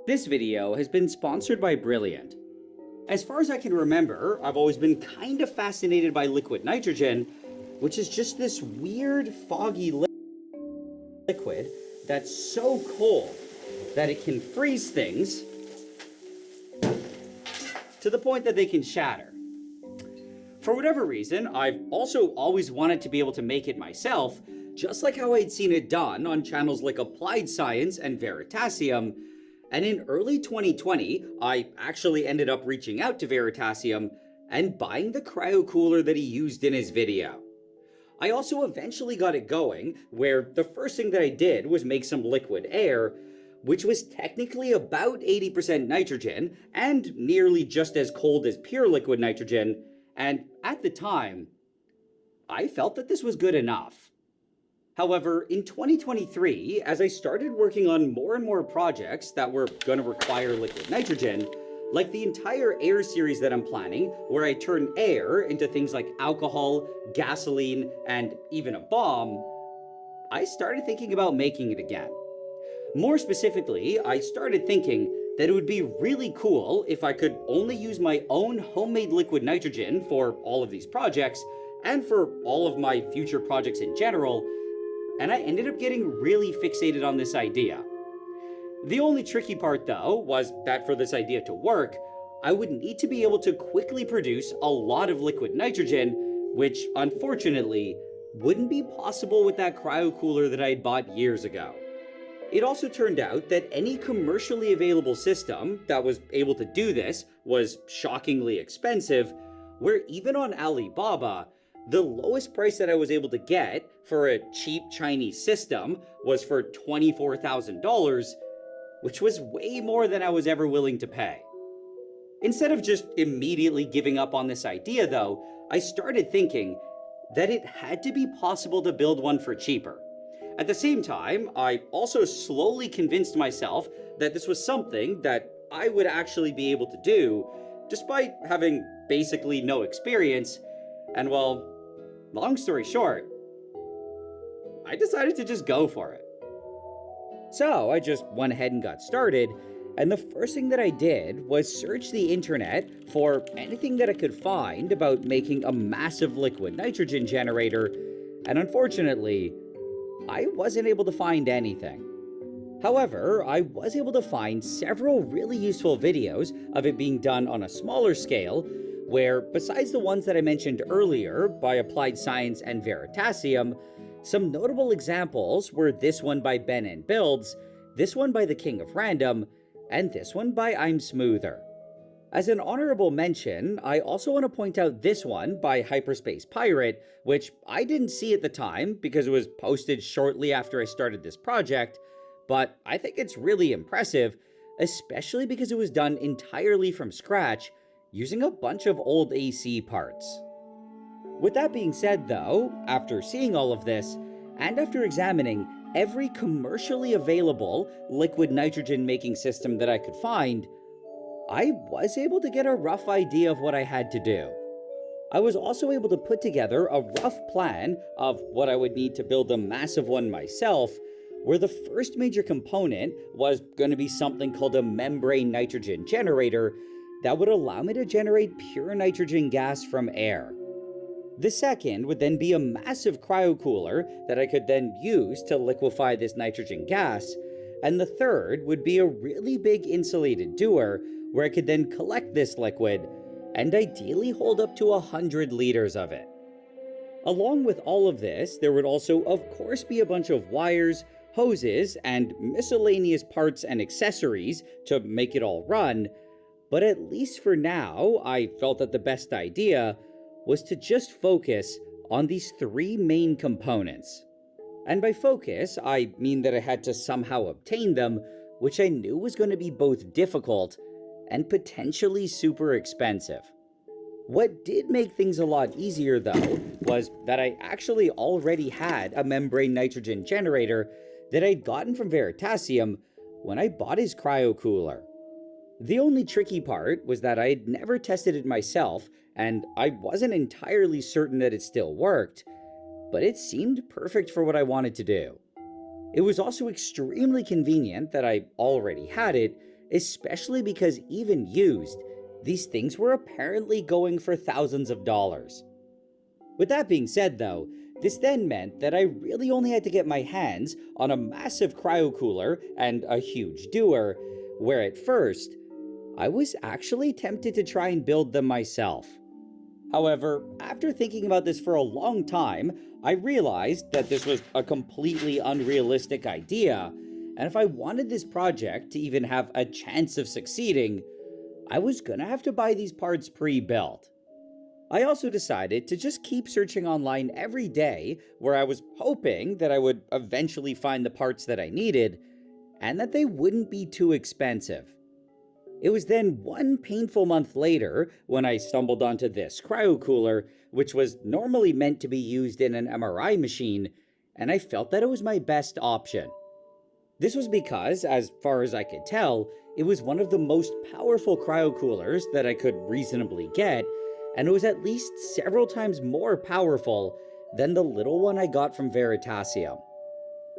This video has been sponsored by Brilliant. As far as I can remember, I've always been kind of fascinated by liquid nitrogen, which is just this weird, foggy liquid that's so cold that it can freeze things to the point that they can shatter. For whatever reason, I've also always wanted to be able to make it myself, just like how I'd seen it done on channels like Applied Science and Veritasium. And in early 2020, I actually ended up reaching out to Veritasium and buying the cryo cooler that he used in his video. I also eventually got it going, where the first thing that I did was make some liquid air, which was technically about 80% nitrogen and nearly just as cold as pure liquid nitrogen, and at the time, I felt that this was good enough. However, in 2023, as I started working on more and more projects that were going to require liquid nitrogen, like the entire air series that I'm planning, where I turn air into things like alcohol, gasoline, and even a bomb, I started thinking about making it again. More specifically, I started thinking, that it would be really cool if I could only use my own homemade liquid nitrogen for all of these projects and for all of my future projects in general, and I ended up getting really fixated on this idea. The only tricky part, though, was that for this idea to work, I would need to be able to quickly produce a lot of liquid nitrogen, which, unfortunately, wouldn't be possible with that cryo cooler that I had bought years ago. It also turned out that any commercially available system that was able to do this was shockingly expensive, where even on Alibaba, the lowest price that I was able to get for a cheap Chinese system was for $24,000, which was way more than I was ever willing to pay. Instead of just immediately giving up on this idea, though, I started thinking that it had to be possible to build one for cheaper. At the same time, I also slowly convinced myself that this was something that I would actually be able to do, despite having basically no experience, and well, long story short, I decided to just go for it. So I just went ahead and got started, and the first thing that I did was search the internet for anything that I could find about making a massive liquid nitrogen generator, and unfortunately, I wasn't able to find anything. However, I was able to find several really useful videos of it being done on a smaller scale, where besides the ones that I mentioned earlier by Applied Science and Veritasium, some notable examples were this one by Ben and Builds, this one by the King of Random, and this one by I'm Smoother. As an honorable mention, I also want to point out this one by Hyperspace Pirate, which I didn't see at the time because it was posted shortly after I started this project, but I think it's really impressive, especially because it was done entirely from scratch, using a bunch of old AC parts. With that being said though, after seeing all of this, and after examining every commercially available liquid nitrogen making system that I could find, I was able to get a rough idea of what I had to do. I was also able to put together a rough plan of what I would need to build a massive one myself, where the first major component was going to be something called a membrane nitrogen generator that would allow me to generate pure nitrogen gas from air. The second would then be a massive cryocooler that I could then use to liquefy this nitrogen gas, and the third would be a really big insulated dewar where I could then collect this liquid and ideally hold up to 100 liters of it. Along with all of this, there would also of course be a bunch of wires, hoses, and miscellaneous parts and accessories to make it all run, but at least for now, I felt that the best idea was to just focus on these three main components. And by focus, I mean that I had to somehow obtain them, which I knew was going to be both difficult and potentially super expensive. What did make things a lot easier though, was that I actually already had a membrane nitrogen generator that I'd gotten from Veritasium when I bought his cryocooler. The only tricky part was that I'd never tested it myself, and I wasn't entirely certain that it still worked, but it seemed perfect for what I wanted to do. It was also extremely convenient that I already had it, especially because even used, these things were apparently going for thousands of dollars. With that being said though, this then meant that I really only had to get my hands on a massive cryocooler and a huge dewar, where at first, I was actually tempted to try and build them myself. However, after thinking about this for a long time, I realized that this was a completely unrealistic idea, and if I wanted this project to even have a chance of succeeding, I was gonna have to buy these parts pre-built. I also decided to just keep searching online every day, where I was hoping that I would eventually find the parts that I needed, and that they wouldn't be too expensive. It was then one painful month later when I stumbled onto this cryocooler, which was normally meant to be used in an MRI machine, and I felt that it was my best option. This was because, as far as I could tell, it was one of the most powerful cryocoolers that I could reasonably get, and it was at least several times more powerful than the little one I got from Veritasium.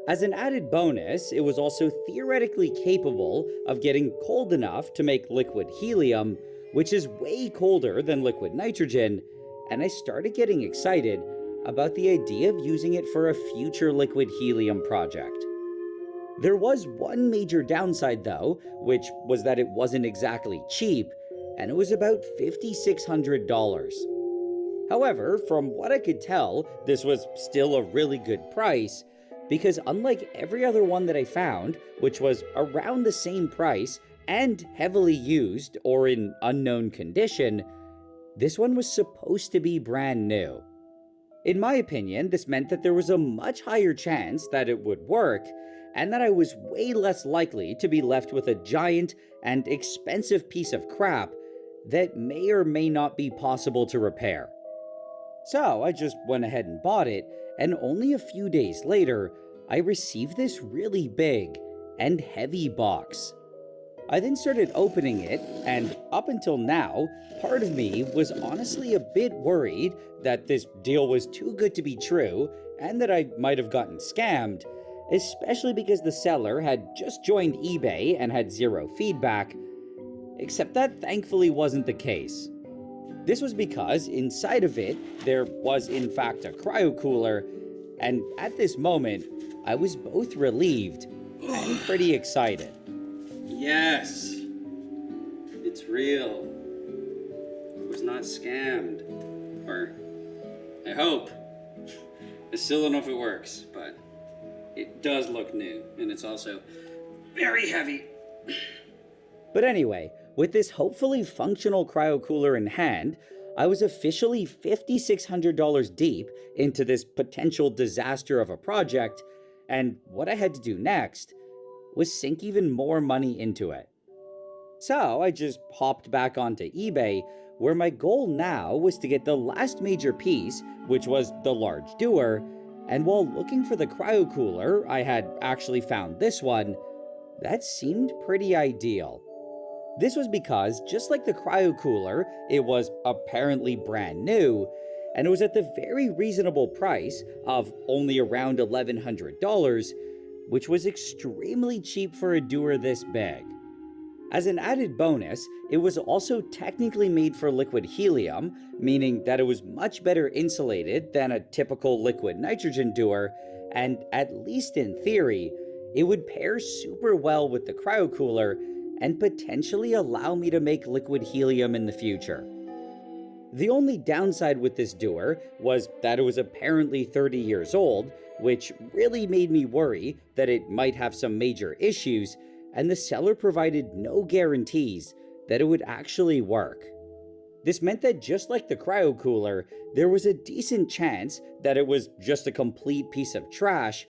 As an added bonus, it was also theoretically capable of getting cold enough to make liquid helium, which is way colder than liquid nitrogen, and I started getting excited about the idea of using it for a future liquid helium project. There was one major downside though, which was that it wasn't exactly cheap, and it was about $5,600. However, from what I could tell, this was still a really good price, because unlike every other one that I found, which was around the same price and heavily used or in unknown condition, this one was supposed to be brand new. In my opinion, this meant that there was a much higher chance that it would work, and that I was way less likely to be left with a giant and expensive piece of crap that may or may not be possible to repair. So I just went ahead and bought it, and only a few days later, I received this really big and heavy box. I then started opening it, and up until now, part of me was honestly a bit worried that this deal was too good to be true and that I might have gotten scammed, especially because the seller had just joined eBay and had zero feedback, except that thankfully wasn't the case. This was because inside of it, there was in fact a cryo cooler, and at this moment, I was both relieved and pretty excited. Yes, it's real. I was not scammed. Or, I hope. I still don't know if it works, but it does look new, and it's also very heavy. But anyway, with this hopefully functional cryo cooler in hand, I was officially $5,600 deep into this potential disaster of a project, and what I had to do next was sink even more money into it. So I just hopped back onto eBay, where my goal now was to get the last major piece, which was the large doer, and while looking for the cryo cooler, I had actually found this one. That seemed pretty ideal. This was because, just like the cryo cooler, it was apparently brand new, and it was at the very reasonable price of only around $1,100, which was extremely cheap for a doer this big. As an added bonus, it was also technically made for liquid helium, meaning that it was much better insulated than a typical liquid nitrogen doer, and at least in theory, it would pair super well with the cryo cooler and potentially allow me to make liquid helium in the future. The only downside with this doer was that it was apparently 30 years old, which really made me worry that it might have some major issues, and the seller provided no guarantees that it would actually work. This meant that just like the cryo cooler, there was a decent chance that it was just a complete piece of trash,